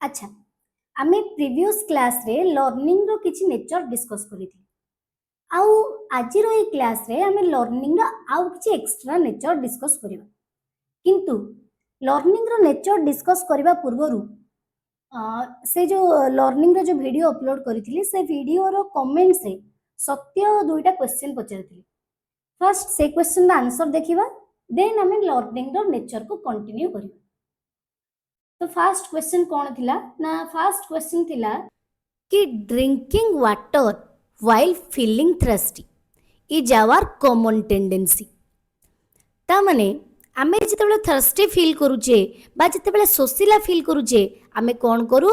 अच्छा आमे previous class रे लर्निंग रो किछि नेचर डिस्कस करिथि आउ आज रो ए क्लास रे आमे लर्निंग रो आउ किछि एक्स्ट्रा नेचर डिस्कस करिबा किंतु लर्निंग रो नेचर डिस्कस करिबा पूर्वरु से जो लर्निंग रो जो वीडियो अपलोड करिथिली से वीडियो रो कमेंट्स रे सत्य दुईटा क्वेश्चन पचारथिली फर्स्ट से क्वेश्चन रो आंसर देखिबा देन आमे लर्निंग रो नेचर को कंटिन्यू करिबा। तो फर्स्ट क्वेश्चन कौन थिला ना फर्स्ट क्वेश्चन थिला कि drinking water while feeling thirsty is our common tendency. ता माने आमे जेतेबेले थर्स्टी फील करूचे बा जेतेबेले सोसिला फील करूचे आमे कोन करू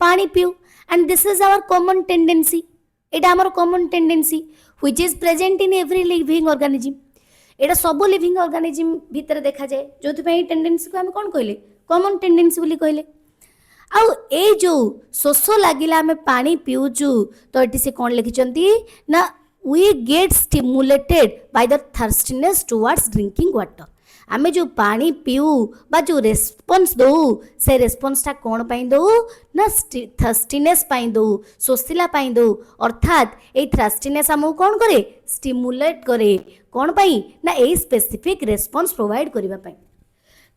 पानी पिउ and this is our common tendency. एटा हमर common tendency which is present in every living organism. एटा सब लिविंग ऑर्गेनिज्म भीतर देखा जाए जोथि पई टेंडेंसी को हम कोन कहले कॉमन टेंडेंसी बोली कहले। आउ ए जो शोष लागिला आमे पानी पिउचु तो एटी से कोन लिखिचंती ना we get stimulated by the thirstiness towards drinking water. आमे जो पानी पिउ बा जो रेस्पॉन्स दो से रेस्पॉन्स ता कोन पई दो ना थर्स्टीनेस पई दो शोषिला पई दो अर्थात ए थर्स्टीनेस हमहु कोन करे स्टिमुलेट करे कोन पई ना ए स्पेसिफिक रेस्पॉन्स प्रोवाइड करबा पई।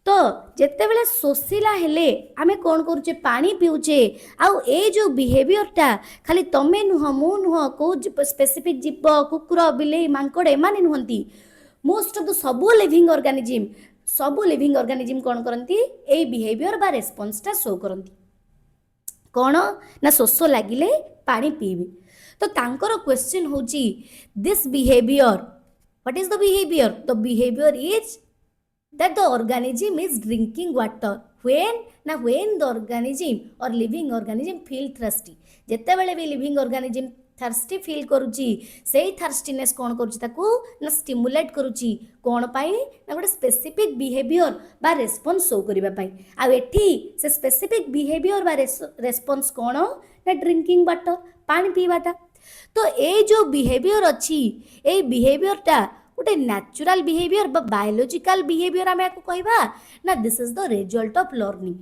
तो जेतेबेले शोषिला हेले आमे कोन करूचे पानी पिउचे आउ ए जो बिहेवियर टा खाली तमे नुह मु नुह को स्पेसिफिक जीव कुकुर बिलेई मांकड़ एमाने नुहंती मोस्ट ऑफ द सबो लिविंग ऑर्गेनिज्म कोन करंती ए बिहेवियर बा रेस्पॉन्स टा शो करंती कोन ना शोष लागिले पानी पीबे। तो तांकर क्वेश्चन होची this behaviour what is the behaviour the behaviour is that the organism is drinking water when the organism or living organism feel thirsty। जते बेले भी living organism thirsty feel करूची सेही thirstiness कोन करूची ताकू ना stimulate करूची कोन पाई ना गोटे स्पेसिफिक बिहेवियर बा रेस्पॉन्स शो करिबा पाई। आ एठी से स्पेसिफिक बिहेवियर बा रेस्पॉन्स कोन ना ड्रिंकिंग वाटर पानी पीबाटा। तो ए जो बिहेवियर अछि ए बिहेवियर टा गोटे नेचुरल बिहेवियर बा बायोलॉजिकल बिहेवियर आमे को कहबा ना this is the result of learning.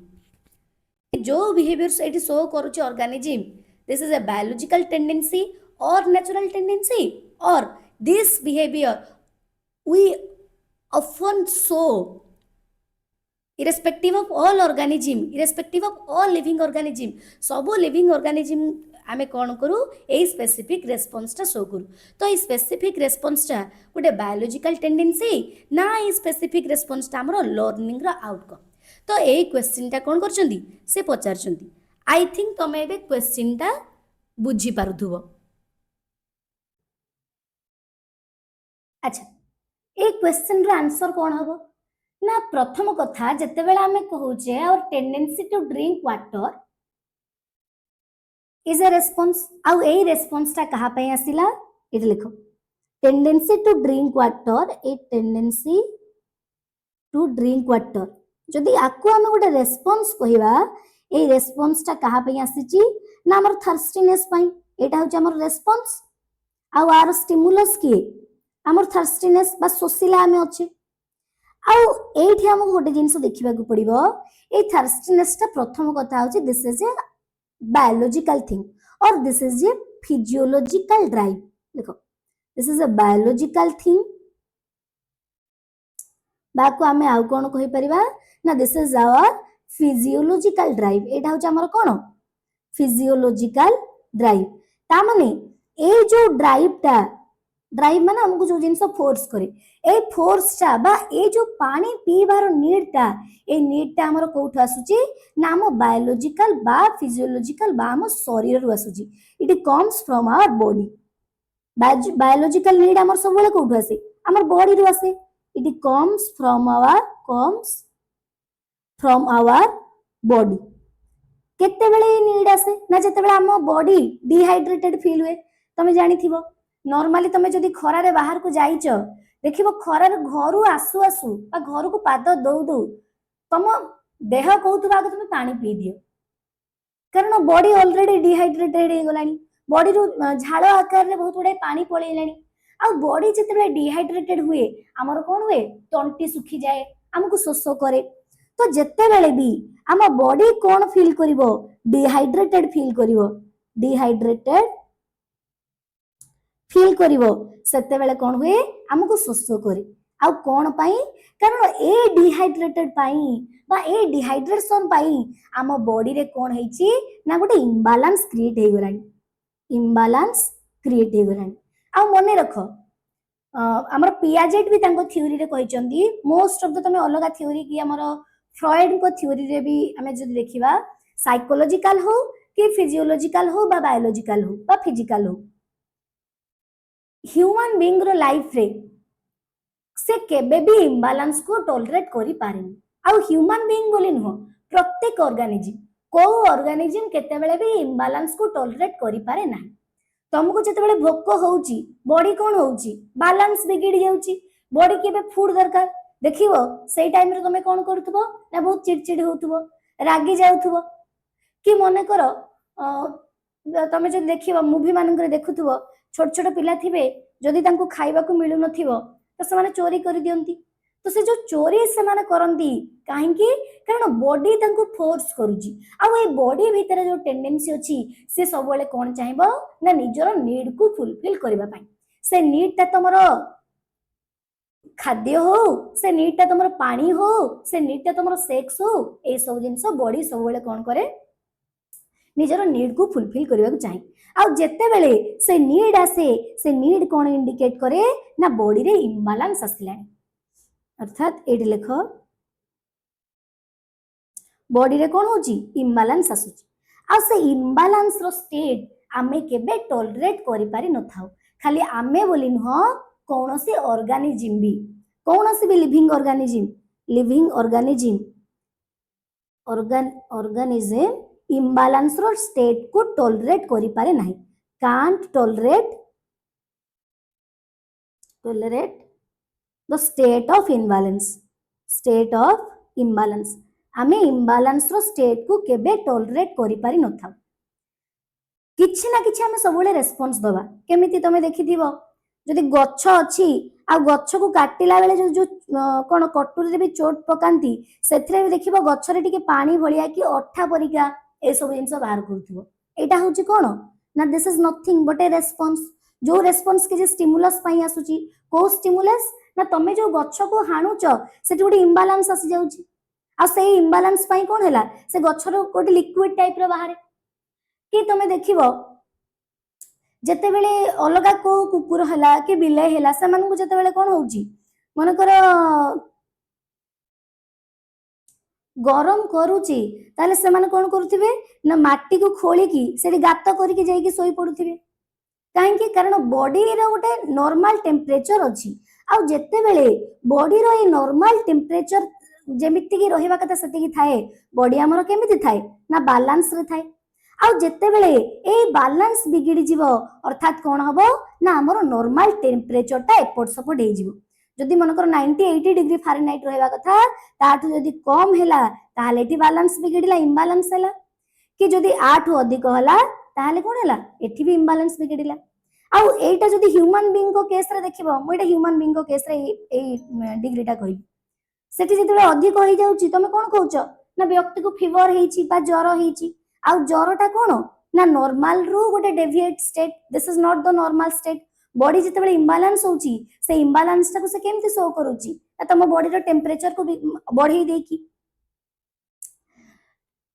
जो बिहेवियर एटी शो करूची organism this is a biological tendency और नेचुरल टेंडेंसी और this behaviour we often show irrespective of all organism irrespective of all living organism सब लिविंग ऑर्गेनिज्म आमे कौन करू a specific response टा शो करू। तो ए स्पेसिफिक रेस्पॉन्स टा गोटे बायोलॉजिकल टेंडेंसी ना ए स्पेसिफिक रेस्पॉन्स टा हमरो लर्निंग रो आउटकम। तो ए क्वेश्चन टा कोन करचंदी से पचारचंदी आई थिंक तमे बे क्वेश्चन टा बुझी पारुथुबो। अच्छा ए क्वेश्चन रो आंसर कोन हबो ना प्रथम कथा जते बेला आमे कहूचे और tendency to drink water is a response आउ ए रेस्पॉन्स ता कहा पे आसिला इट लिखो टेंडेंसी टू ड्रिंक वाटर ए टेंडेंसी टू ड्रिंक वाटर जदि आकु हम गोटे रेस्पॉन्स कहिबा ए रेस्पॉन्स ता कहा पे आसीची ना हमर थर्स्टीनेस पई एटा होचे हमर रेस्पॉन्स आउ आर स्टिमुलस की हमर थर्स्टीनेस बा सोसिला हमें अछि आउ एठी हम गोटे जिंस देखिबा को पड़िबो ए थर्स्टीनेस ता प्रथम कथा होचे this is A biological thing or this is a physiological drive। देखो this is a biological thing बाको आमे आउ कोन कहि परिबा ना this is our physiological drive एटा होचे हमर कोन physiological drive। ता माने ए जो ड्राइव माने हमको जो जिंस फोर्स करे ए फोर्स टा बा ए जो पानी पीबार नीड टा हमर कोठ आसुची ना हम बायोलॉजिकल बा फिजियोलॉजिकल बा हम शरीर रु आसुची it comes from our body. Biological need हमर सब बेले कोठ आसे हमर बॉडी रु आसे it comes from our body. केते बेले नीड आसे ना जते बेले हम बॉडी डिहाइड्रेटेड फील हुए तमे जानि थिबो नॉर्मली तमे जदी खरा रे बाहर को जाइछ देखिबो खरा रे घरु आसु आसु बा घर को पाद दौ दौ तम देह कहउतबा कि तमे पानी पी दियो कारण बॉडी ऑलरेडी डिहाइड्रेटेड हे गलानी बॉडी रु झाड़ आकार रे बहुत बडे पानी पळेलानी आ बॉडी जते डिहाइड्रेटेड हुए हमर कोन हुए तंटी सुखी जाए हमको शोष करे। तो जेते बेले भी आम बॉडी कौन फील करिवो डिहाइड्रेटेड फील करिवो डिहाइड्रेटेड फील करिवो सेते बेले कोन हुए हमको शोष करे आ कोन पाई कारण ए डिहाइड्रेटेड पाई बा ए डिहाइड्रेशन पाई आम बॉडी रे कोन हेची ना गोटे इम्बालांस क्रिएट हे गलानी इम्बालांस क्रिएट हे गलानी आ मने रखो हमर पियाजेट भी तांको थ्योरी रे कहिचंदी मोस्ट ऑफ द तमे अलगा थ्योरी की हमर फ्रॉइड को थ्योरी रे भी हमें जदि देखिबा साइकोलॉजिकल हो कि फिजियोलॉजिकल हो बा बायोलॉजिकल हो बा फिजिकल हो ह्यूमन बीइंग रो लाइफ रे से केबे भी इम्बालांस को टॉलरेट करि पारेनी आ ह्यूमन बीइंग बोली नुह प्रत्येक ऑर्गेनिज्म को ऑर्गेनिज्म केते बेले भी इम्बालांस को टॉलरेट करि पारे ना तुमको जते बेले भोक होउची बॉडी कोन होउची बैलेंस बिगिड़ जाउची बॉडी केबे फूड दरकार देखिवो सेई टाइम रे तुमे कोन करथबो ना बहुत चिड़चिड़ होउथबो रागी जाउथबो कि मने करो तमे जे देखिवो मूवी मानन रे देखुथबो छोट छोट पिला थिबे जदि तांको खाइबा को मिलु नथिबो तो से माने चोरी करि दियंती तो से जो चोरी से माने करंती काहे कि कारण बॉडी तांको फोर्स करूची आ ए बॉडी भीतर जो टेंडेंसी अछि से सब बेले कोन चाहेबो ना निजरो नीड को फुलफिल करबा पई से नीड ता तमरो खाद्य हो से नीड ता तमरो पानी हो से नीड ता तमरो सेक्स हो ए सब जिंस बॉडी सब बेले कोन करे निजरो नीड को फुलफिल करबा को चाहे आ जेते बेले से नीड आसे से नीड कोन इंडिकेट करे ना बॉडी रे इम्बालांस आसलानी अर्थात एड लेख बॉडी रे कोन होची इम्बालांस आसुची आ से इम्बालांस रो स्टेट आमे केबे टॉलरेट करि पारि न थाउ खाली आमे बोली न कोनोसी ऑर्गेनिज्म भी कोनोसी भी लिविंग ऑर्गेनिज्म ऑर्गेनिज्म इम्बालांस रो स्टेट को टॉलरेट करि पारे नाही can't tolerate the state of imbalance आमे इम्बालांस रो स्टेट को केबे टॉलरेट करि पारि न थाउ किछि ना किछि आमे सबले रेस्पॉन्स दबा केमिति तमे देखिथिबो जदि गच्छ अछि आ गच्छ को काटिला बेले जो कोन कटुरी रे भी चोट पकांती सेथरे भी देखिबो गच्छ रे टिके पानी भलिया कि अठा परिका ए सब जिंस बाहर करथबो एटा होची कोन ना this is nothing but A response जो रेस्पॉन्स के जे स्टिमुलस पई आसुची को स्टिमुलस ना तमे जो गच्छ को हाणुच सेठी गोटे इम्बालांस आसी जाउची आ से इम्बालांस पई कोन हैला से गच्छ रो गोटे लिक्विड टाइप रो बाहर कि तमे देखिबो जेते बेले अलगा को कुकुर हला कि बिलाई हला से मानू जेते बेले कोन होउची मन कर गरम करूची ताले से माने कोन करूथिबे ना माटी को खोली की सेठी गात करिके जाई कि सोई पडुथिबे काहे कि कारण बॉडी रो गोटे नॉर्मल टेम्परेचर अछि आ जेते बेले बॉडी रो ए नॉर्मल टेम्परेचर जेमिति की रहिबा कथा सेति की थाए बॉडी हमरो केमिति थाए ना बैलेंस रे थाए आ जेते बेले ए बैलेंस बिगिड़ी जीवो अर्थात कोन हबो ना हमरो नॉर्मल टेम्परेचर ता एपट सपट हे जीवो जदि मनकर 90-80 डिग्री फारेनहाइट रहबा कथा ताठु जदि कम हैला ताहाले एटी बैलेंस बिगिड़िला इम्बालांस हैला कि जदि 8 अधिक होला ताहाले कोन हैला एठी भी इम्बालांस बिगिड़िला आ एटा जदि ह्यूमन बीइंग को केस रे देखिबो म एटा ह्यूमन बीइंग को केस रे ए डिग्रीटा कहि सेठी जदि अधिक होई जाउची तमे कोन कहउछ ना व्यक्ति को फीवर हेची बा ज्वर हेची आ ज्वरटा कोन ना नॉर्मल रु गोटे deviate state this is not the normal state body जिते बेले इम्बालांस होची से इम्बालांस टा को से केमति शो करूची तम बॉडी रो टेम्परेचर को बढ़ई देकी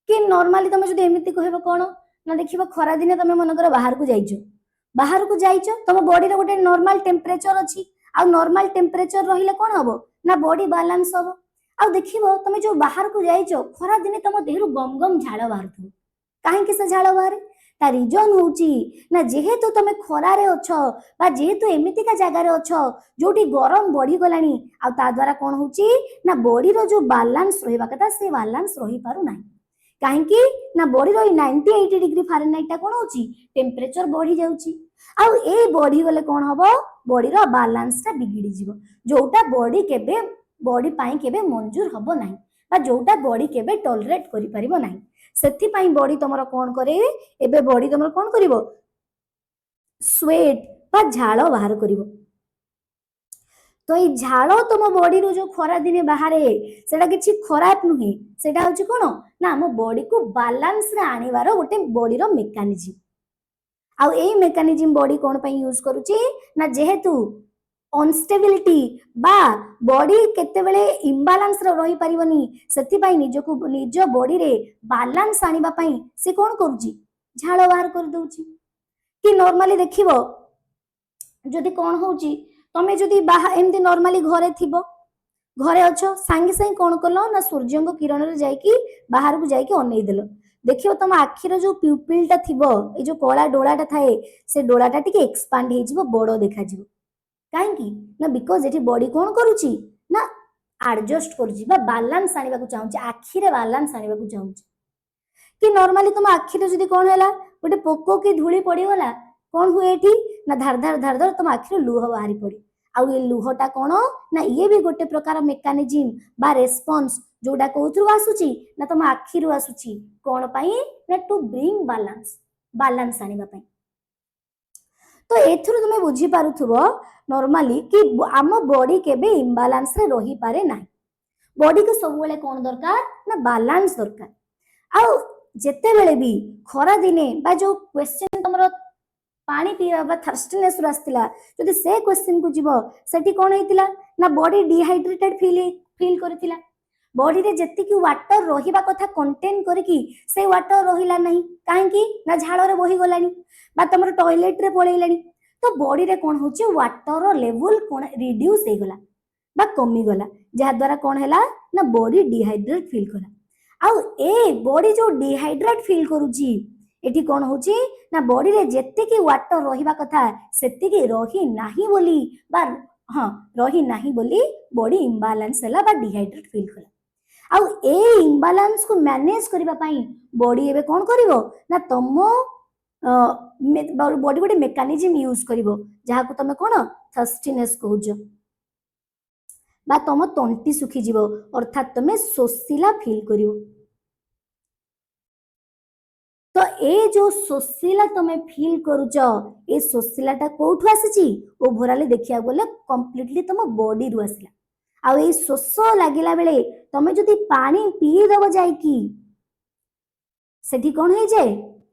कि नॉर्मली तमे जदि एमिति कहबो कोन ना देखिबो खरा दिने तमे मनकर बाहर को जाइछो तम बॉडी रो गोटे नॉर्मल टेम्परेचर अछि आ नॉर्मल टेम्परेचर रहिले कोन हबो ना बॉडी बैलेंस हबो आ देखिबो तमे जो बाहर को जाइछो खरा दिने तम देहरु गम गम झाड़ बाहरथु काहे कि से झाड़ बाहर ता रीजन होची ना जेहेतु तमे खरा रे अछो बा जेहेतु एमिति का जगह रे अछो जोटी गरम बढ़ी गलानी आ ता द्वारा कोन होची ना बॉडी रो जो बैलेंस रहिबा कथा से बैलेंस रही पारु नाही काहे कि ना बॉडी रो 90-80 डिग्री फारेनहाइट ता कोन होची टेम्परेचर बढ़ी जाउची आ ए बढ़ी गले कोन हबो बॉडी रो बैलेंस ता बिगिड़ी जीवो जोटा बॉडी केबे बॉडी पाई केबे मंजूर हबो नाही बा जोटा बॉडी केबे टॉलरेट करि परिबो नाही सेथि पाई बॉडी तमरो कोन करे एबे बॉडी तमरो कोन करिवो स्वेट बा झाଳ बाहर करिवो तो ये झाड़ तुम बॉडी रो जो खरा दिने बाहर सेटा किछि खराब नुहे, सेटा होछि कोन ना हम बॉडी को बैलेंस रे आनिवार गोटे बॉडी रो मेकानिज्म। आउ एई मेकानिज्म बॉडी कोन पई यूज करूछि ना जेहेतु अनस्टेबिलिटी बा बॉडी केते बेले इम्बालांस रही परिबनी, सेति पई निजको निज बॉडी रे बैलेंस आनिबा पई से कोन करूछि झाड़ बाहर कर दउछि। कि नॉर्मली देखिबो जदि कोन होउछि तमे जदि बाहा एमती नॉर्मली घरे थिबो, घरे अच्छो सांगे सांगे कोन कलो ना सूर्य को किरण रे जाईकी बाहर को जाईकी अनै देलो, देखियो तुम आखिर जो प्यूपिलटा थिबो ए जो कला डोलाटा थाए से डोलाटा टिके एक्सपांड हे जिवो, बड़ो देखा जिवो। काहेकि ना बिकॉज एठी बॉडी कोन करूची ना एडजस्ट करूची बा बैलेंस आनिबा को चाहूची, आखिरे बैलेंस आनिबा को चाहूची। कि नॉर्मली तुम आखिरे जदि कोन हैला गोटे पोको की धूली पड़ी गला कोन हुए एठी ना धार धार धार धार तुम आखिरे लुह बाहरी पड़ी। आउ ये लुहटा कोन ना ये भी गोटे प्रकार मेकानिज्म बा रेस्पॉन्स जोडा कोथरु आसुची ना तुम आखिरु आसुची कोन पई ना टू ब्रिंग बैलेंस, बैलेंस आनिबा पई। तो एथुरु तुमे बुझी पारुथुबो नॉर्मली कि आम बॉडी केबे इम्बालांस रे रही पारे नाही। बॉडी को सब बेले कोन दरकार ना बैलेंस दरकार। आउ जेते बेले भी खरा दिने बा जो क्वेश्चन तमरो पानी पीवा बा थर्स्टनेस रु आस्तिला जदि से क्वेश्चन को जीवो सेठी कोन हेतिला ना बॉडी डिहाइड्रेटेड फील करथिला, बॉडी रे जेति कि वाटर रहिबा कथा कंटेन करकी से वाटर रहिला नाही, काहे कि ना झाड़ रे बही गलानी बा तमरो टॉयलेट रे पळेलानी। तो बॉडी रे कोन होची वाटर लेवल कोन रिड्यूस हे गला बा कमी गला, जहा द्वारा कोन हैला ना बॉडी डिहाइड्रेट फील कला। आउ ए बॉडी जो डिहाइड्रेट फील करूची एठी कोन होची ना बॉडी रे जेते कि वाटर रहिबा कथा सेति कि रही नाही बोली बा हां रही नाही बोली बॉडी इम्बालांस हैला बा डिहाइड्रेट फील कला। आउ ए इम्बालांस को मैनेज करिबा पई बॉडी एबे कोन करिवो ना तमो बॉडी गोटे मेकानिज्म यूज करिवो जहा को तमे कोन थर्स्टीनेस कहउजो बा तम तंटी सुखी जीवो अर्थात तमे सोसिला फील करिवो। तो ए जो सोसिला तमे फील करूचो ए सोसिलाटा कोठु आसीची ओवरऑल देखिया बोले कंप्लीटली तम बॉडी रु आसिला। आ ए शोष लागिला बेले तमे जदि पानी पी दबो जाई की सेठी कोन हे जाय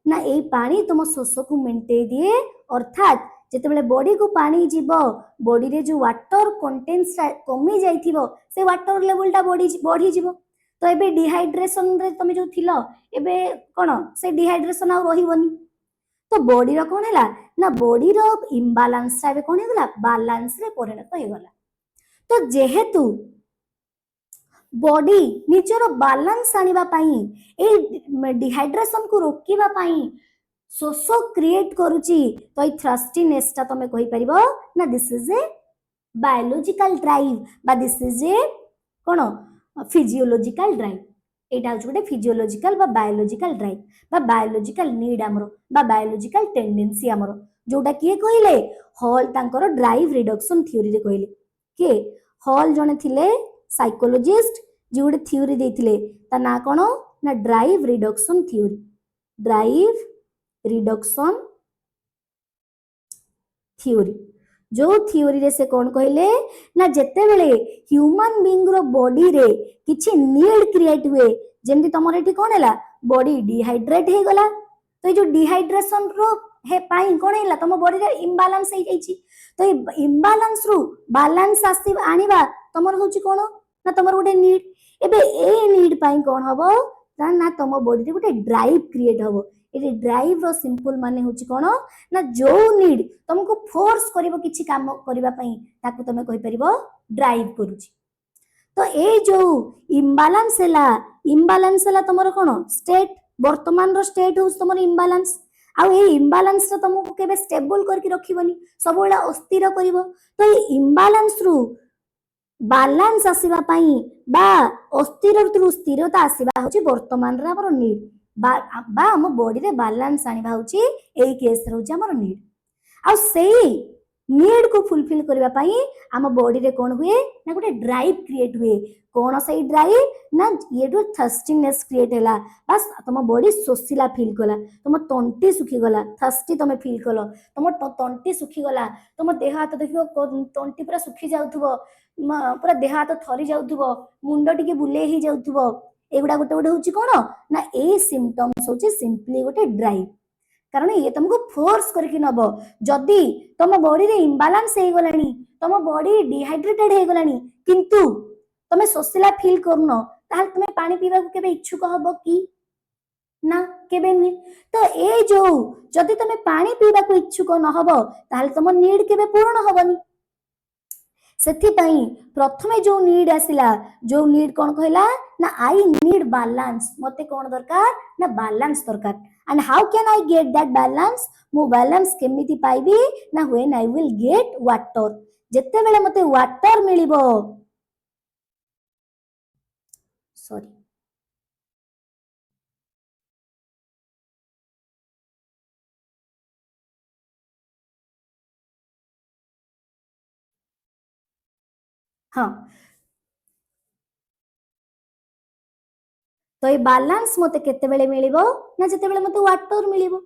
ना ए पानी तुम शोष को मेंटे दिए, अर्थात जेते बेले बॉडी को पानी जीवो बॉडी रे जो वाटर कंटेंट्स कमी जाइथिबो से वाटर लेवल टा बढ़ी जीवो। तो एबे डिहाइड्रेशन रे तमे जो थिलो एबे कोन से डिहाइड्रेशन आ रहिबोनी। तो बॉडी रो कोन हैला ना बॉडी रो इम्बालांस एबे कोन हेगला बैलेंस रे परिणत हे गला। तो जेहेतु बॉडी निजर बैलेंस आनिबा पई ए डिहाइड्रेशन को रोकिबा पई शोष क्रिएट करूची, तो ए थ्रस्टीनेस ता तमे कहि परिबो ना this is a biological drive बा दिस इज ए कोन फिजियोलॉजिकल ड्राइव। एटा होछ गोटे फिजियोलॉजिकल बा बायोलॉजिकल ड्राइव बा बायोलॉजिकल नीड हमरो बा बायोलॉजिकल टेंडेंसी हमरो, जोटा किए कहिले हॉल तांकर ड्राइव रिडक्शन थ्योरी रे कहिले। के हॉल जने थिले साइकोलॉजिस्ट जे गोटे थ्योरी देथिले ता ना कोन ना drive reduction theory, drive reduction theory. जो थ्योरी रे से कोन कहले ना जेते बेले ह्यूमन बीइंग रो बॉडी रे किछि नीड क्रिएट हुए, जेंति तमर एठी कोन हैला बॉडी डिहाइड्रेट हे गला, तो जो डिहाइड्रेशन रो हे पाई कोन हैला तम बॉडी रे इम्बालांस हे जाईची। तो ए इम्बालांस रो बैलेंस आसी आनिबा तमर होची कोन ना तमर गोटे नीड। एबे ए नीड पाई कोन हबो ना तम बॉडी रे गोटे ड्राइव क्रिएट हबो। ए ड्राइव रो सिंपल माने होची कोन ना जो नीड तुमको फोर्स करिवो किछि काम करिबा पई ताकू तमे कहि परिबो ड्राइव करूची। तो ए जो इम्बालांस हैला तमरो कोन स्टेट वर्तमान रो स्टेट होस तमरो इम्बालांस। आ ए इम्बालांस तुमको केबे स्टेबल करके रखिबोनी, सब बेला अस्थिर करिवो। तो ए इम्बालांस रु बैलेंस आसीबा पई बा अस्थिर रु स्थिरता आसीबा होची वर्तमान रे हमरो नीड बा हम बॉडी रे बैलेंस आनिबा होची एई केस रे होची हमरो नीड। आ सेई नीड को फुलफिल करबा पई आम बॉडी रे कोन हुए ना गोटे ड्राइव क्रिएट हुए कोन सही ड्राइव ना ये जो थर्स्टीनेस क्रिएट हैला बस तुम बॉडी सोसिला फील कला तुम तंटी सुखी गला थर्स्टी तुम फील कलो तुम तंटी सुखी गला तुम देह हाथ देखियो तंटी पूरा सुखी जाउथबो पूरा देह हाथ थरी जाउथबो मुंड टिके बुले ही जाउथबो एगुडा गोटे गोटे होची कोन ना ए सिम्पटम्स होची सिंपली गोटे ड्राइव कारण ये तुमको फोर्स करके नब जदि तुम बॉडी रे इम्बालांस हो गलानी तुम बॉडी डिहाइड्रेटेड हो गलानी किंतु तुम सोसिला फील करनो ताल तुम पानी पीवा को केबे इच्छुक हबो कि ना केबे नहीं तो ए जो जदि तुम पानी पीवा को इच्छुक न हबो ताल तुम नीड केबे पूर्ण हबनी सेथिपाई प्रथमे जो नीड आसिला जो नीड कोन कहला ना आई नीड बैलेंस मते कोन दरकार ना बैलेंस दरकार and how can I get that balance मु बैलेंस केमिति पाइबी ना when I will get water जत्ते बेले मते वाटर मिलिबो सॉरी हाँ तो ये बैलेंस मते केते बेले मिलिबो ना जत्ते बेले मते वाटर मिलिबो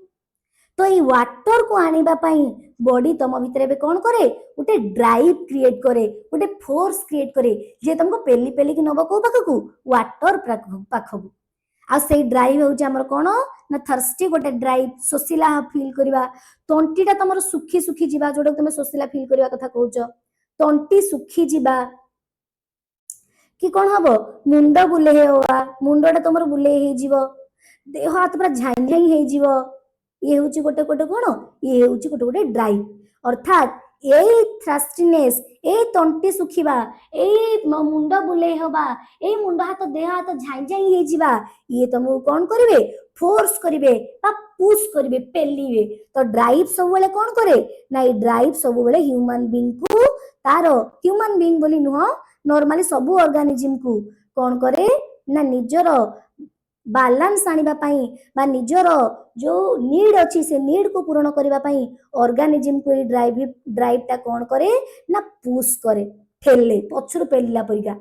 तो ये वाटर को आनिबा पई बॉडी तुम भितर बे कोन करे उटे ड्राइव क्रिएट करे उटे फोर्स क्रिएट करे जे तुमको पेली पेली कि नबो को पाखकू वाटर पाखकू आ से ड्राइव होउची हमर कोन ना थर्स्टी गोटे ड्राइव सोसिला फील करबा तंटीटा तमर सुखी सुखी जीवा जोडा तुम सोसिला फील करबा कथा कहउछ तंटी सुखी जीवा कि कौन हम मुंड बुले मुंडा तुम बुले देह हाथ पूरा झाई झाई ये हूँ गोटे गोटे कौन ये हूँ गोटे गोटे ड्राइव अर्थात यही थ्रास्टिनेस ए तंटी सुखिबा ए मुंड बुले हवा ए मुंड हाथ देह हाथ झाई झाई ये तुमको कौन करिवे फोर्स करिवे बा पुश करिवे पेलिवे तो ड्राइव सब बेले कौन करे ना ये ड्राइव सब बेले ह्यूमन बीइंग को तार ह्यूमन बीइंग बोली नुह नॉर्मली सबु ऑर्गेनिज्म को कौन करे ना निजर बैलेंस आनिबा पई बा निजर जो नीड अछि से नीड को पूर्ण करिबा पई ऑर्गेनिज्म को ये ड्राइव ता कौन करे ना पुश करे ठेले पछुर पेलिला परिका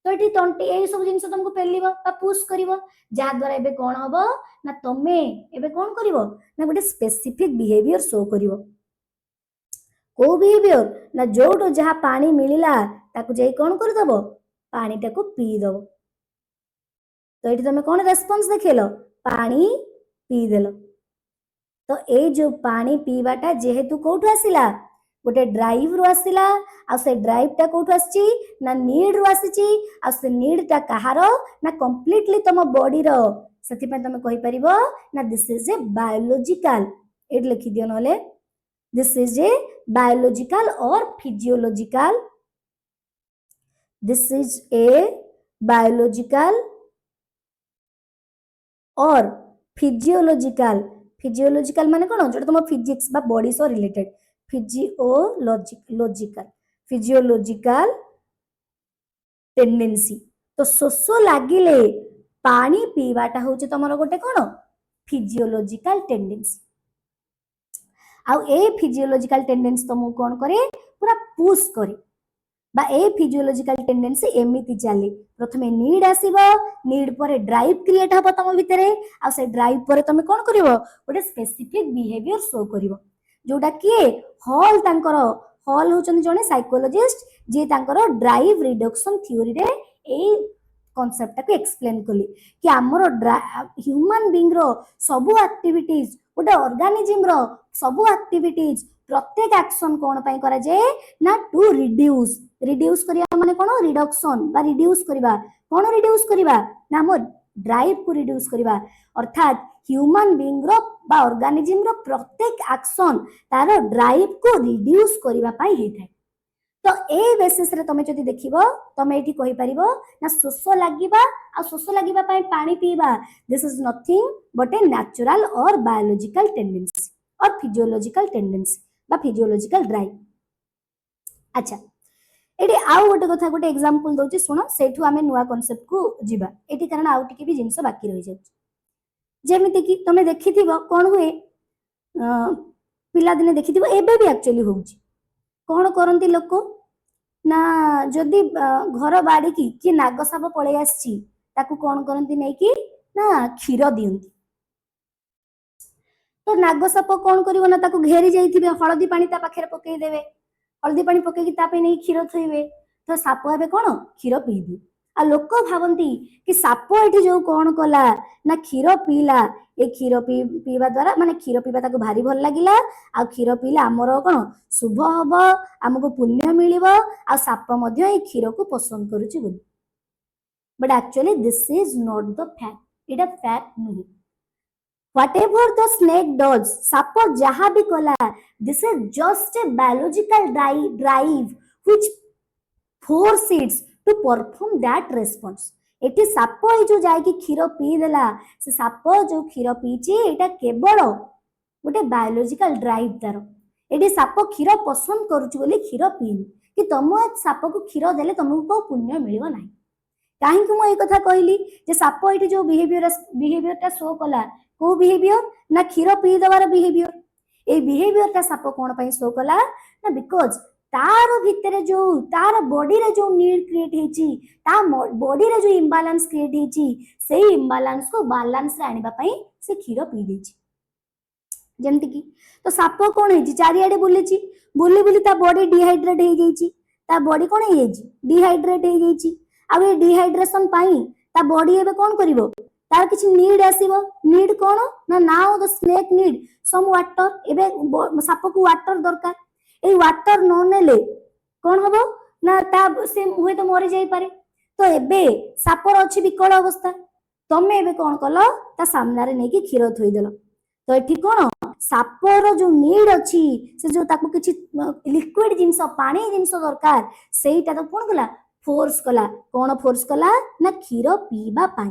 तो एठी तंटी ए सब जिंस तुमको पेलिबो बा पुश करिवो जा द्वारा एबे कोन हबो ना तमे एबे कोन करिवो ना गोटे स्पेसिफिक बिहेवियर शो करिवो को बिहेवियर ना जोटो जहा पानी मिलिला ताकू जाई कोन कर दबो पानी टाकू पी दबो तो एठी तमे कोन रेस्पॉन्स देखेलो पानी पी देलो तो ए जो पानी पीवाटा जेहेतु कोठु आसिला गोटे ड्राइव रु आसिला आ से ड्राइव टा कोठु आसी ना नीड रु आसी आ से नीड टा कहारो ना कंप्लीटली तम बॉडी रो सेति पे तमे कहि परिबो ना दिस इज ए बायोलॉजिकल एट लिखि दियो नले दिस इज ए बायोलॉजिकल और physiological this is a biological और फिजियोलॉजिकल फिजियोलॉजिकल माने कोन जो तुम फिजिक्स बा बॉडी सो रिलेटेड फिजियोलॉजिकल टेंडेंसी तो शोष लागिले पानी पीवाटा होचे तमरो गोटे कोन फिजियोलॉजिकल टेंडेंसी आ ए फिजियोलॉजिकल टेंडेंसी तुमको कोन करे पूरा पुश करे बा ए फिजियोलॉजिकल टेंडेंसी एमिति चले प्रथमे नीड आसीबो नीड पर ड्राइव क्रिएट हबो तम भितरे आ से ड्राइव पर तमे कोन करिवो गोटे स्पेसिफिक बिहेवियर शो करिवो जोटा किए हॉल तांकर हॉल होचन जने साइकोलॉजिस्ट जे तांकर ड्राइव रिडक्शन थ्योरी रे ए कॉन्सेप्ट को एक्सप्लेन कली कि हमरो ह्यूमन बीइंग रो सबु एक्टिविटीज गोटे ऑर्गेनिज्म रो सबु एक्टिविटीज प्रत्येक एक्शन कोन पई करा जाय ना टू रिड्यूस करिया माने कोन रिडक्शन बा रिड्यूस करिबा कोन रिड्यूस करिबा ना हम ड्राइव को रिड्यूस करिबा अर्थात ह्यूमन बीइंग रो बा ऑर्गेनिज्म रो प्रत्येक एक्शन तारो ड्राइव को रिड्यूस करिबा पई हेथाय तो ए बेसिस रे तमे जदी देखिबो तमे एठी कहि परिबो ना शोष लागिबा आ शोष लागिबा पई पानी पीबा this is nothing but a natural और बायोलॉजिकल टेंडेंसी और फिजियोलॉजिकल टेंडेंसी बा फिजियोलॉजिकल ड्राइव अच्छा एठी आउ गोटे कथा गोटे एग्जांपल दोची सुनो सेठु आमे नुवा कांसेप्ट को जिबा एठी कारण आउ टिके भी जिंस बाकी रहि जाय जेमिति कि तमे देखिथिबो कोन हुए पिला दिने देखिथिबो एबे भी एक्चुअली होउची कौन करती लोक ना जदि घर बाड़ी की नाग साप पलि आसी कौन करती नहीं कि ना क्षीर दियंती तो नाग साप कौन कर ना घेरी जाइए हलदी पानी पाखे पकईदेवे हलदी पानी पकईकी नहीं क्षीर थोइबे तो साप ए कौन क्षीर पीबी आ लोक भावती कि साप ये जो कौन कला ना क्षीर पीला ये क्षीर पीवा द्वारा माने क्षीर पीवा भारी भल लगिला आ क्षीर पीले आमर कौन शुभ हम आमको पुण्य मिल आ साप क्षीर को पसंद करुच्ची but actually this is not the fact it fact नुहे whatever the snake does साप जहाँ भी कला this is just a biological drive which force it to perform that response एटी साप ये जो जाकि क्षीर पीदेला से साप जो क्षीर पीची एटा केवल गोटे बायोलोजिकल ड्राइव तार एटी साप क्षीर पसंद करुच्ची बोली क्षीर पीनी कि तुम साप को क्षीर देले तुमको पुण्य मिलिबो नाही कहीं मुझे कथा कहली जे साप ये जो बिहेवियर शो कला को बिहेवियर ना क्षीर पी दबार बिहेवियर ए बिहेवियर साप कौन पाई शो कला ना बिकॉज तार भितर जो तार बॉडी रे जो नीड क्रिएट हेची ता बॉडी रे जो इम्बालांस क्रिएट हेची से इम्बालांस को बैलेंस रे आनिबा पई से क्षीर पी देची जेमति की तो साप कौन हेची चारियाडे बुलेची बुली बुली ता बॉडी डिहाइड्रेट हे जाईची ता बॉडी कौन हे जाईची डिहाइड्रेट हे जाईची आ ये डिहाइड्रेशन पाई ता बॉडी एबे कौन करिवो तार किछि नीड आसीबो नीड कोन ना now the snake need some water एबे साप को वाटर दरकार ए वाटर न नेले कोन हबो ना ता से हुए तो मरि जाई पारे तो एबे सापर अछि विकल अवस्था तमे एबे कोन कलो ता सामना रे नेकी क्षीर थोई देलो तो एठी कोन सापर जो नीड अछि से जो ताको किछि लिक्विड जिंस पानी जिंस दरकार सेईटा तो कोन कला फोर्स कला कौन फोर्स कला ना क्षीर पीवा पाई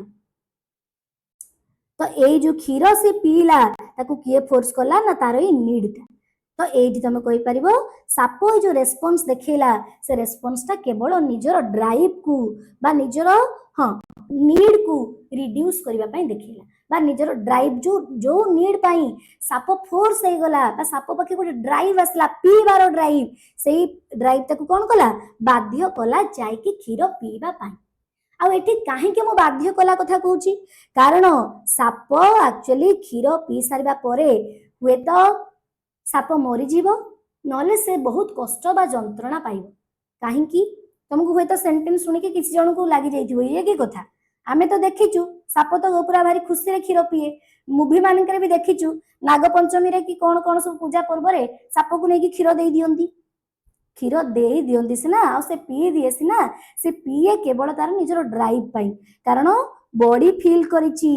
तो ये जो क्षीर से पीला ताको किए फोर्स कला ना तार ये नीड था तो ये तुम कहि परिबो साप जो रेस्पॉन्स देखेला से रेस्पॉन्स ता केवल निजर ड्राइव को बा निजर हां नीड को रिड्यूस करबा पई देखेला बा निजर ड्राइव जो जो नीड पाई साप फोर्स हे गला बा साप पखे गोटे ड्राइव आसला पीबार ड्राइव सेही ड्राइव ताको कोन कला बाध्य कला जाय कि क्षीर पीबा पाई आ एठी काहे के मो बाध्य कला कथा कहूची कारण साप एक्चुअली क्षीर पी सारिबा परे हुए तो साप मरी जीवो नले से बहुत कष्ट बा जंत्रणा पाइबो काहे कि तुमको हुए तो सेंटेंस सुनि के किसी जन को लागि जाइथिबो ये की कथा आमे तो देखिचु साप तो पूरा भारी खुशी रे क्षीर पिए मूवी मानकर भी देखिचु नाग पंचमी रे कि कोन कोन सब पूजा पर्व रे साप को नेकी क्षीर देई दियंती क्षीर देई दियंती सिना आ से पी दिए सिना से पिए केवल तार निजर ड्राइव पाई कारण बॉडी फील करिची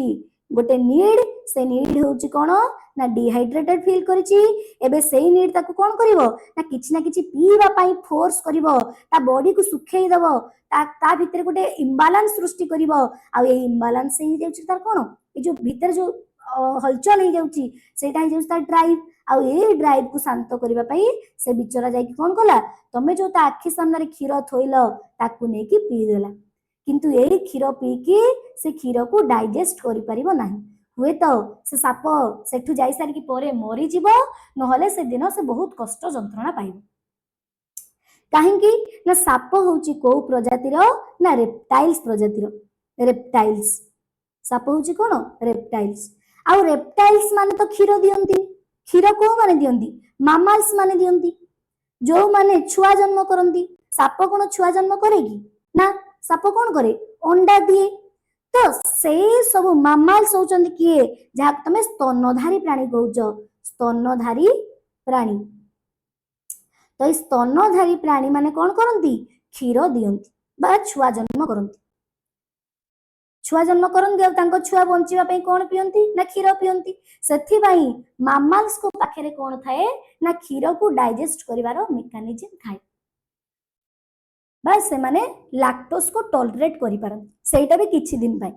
गोटे नीड से नीड होची कोन ना डिहाइड्रेटेड फील करिची एबे सेही नीड ताको कोन करिवो ना किछि पीवा पाई फोर्स करिवो ता बॉडी को सुखेई दबो ता भितर गोटे इम्बालांस सृष्टि करिवो आ ए इम्बालांस ही जाउची तार कोन ए जो भितर जो हलचल ही जाउची सेटा ही जाउची तार ड्राइव आ ए ड्राइव को शांत करिवा पई से बिचरा जाई कोन कला तमे जो ता आखि सामने रे क्षीर थोइलो ताकू ने की पी देला किंतु ए क्षीर पी के से क्षीर को डाइजेस्ट करि परिबो नाही हुए तो से साप सेठु जाई सारी की परे मरी जीवो नहले से दिन से बहुत कष्ट जंत्रणा पाइबो काहेकि ना साप होची को प्रजातिर ना रेप्टाइल्स प्रजातिर रेप्टाइल्स साप होची कोन रेप्टाइल्स आ रेप्टाइल्स माने तो क्षीर दियंती क्षीर को माने दियंती मामाल्स माने दियंती जो माने छुआ जन्म करंती साप कोन छुआ जन्म करेगी ना साप कोन करे अंडा दिए तो से सब मामाल्स होचंदी किए जहा तमे स्तनधारी प्राणी कहउछ स्तनधारी प्राणी तो स्तनधारी प्राणी माने कोन करंती क्षीर दियंती बा छुआ जन्म करंती छुआ जन्म करंती आ तांको छुआ बंचिबा पई कोन पियंती ना क्षीर पियंती सेथि पई मामाल्स को पाखरे कोन थाए ना क्षीर को डाइजेस्ट करिवारो मेकानिज्म थाए बस से माने लैक्टोज को टॉलरेट करि पारन सेटा भी किछि दिन पाई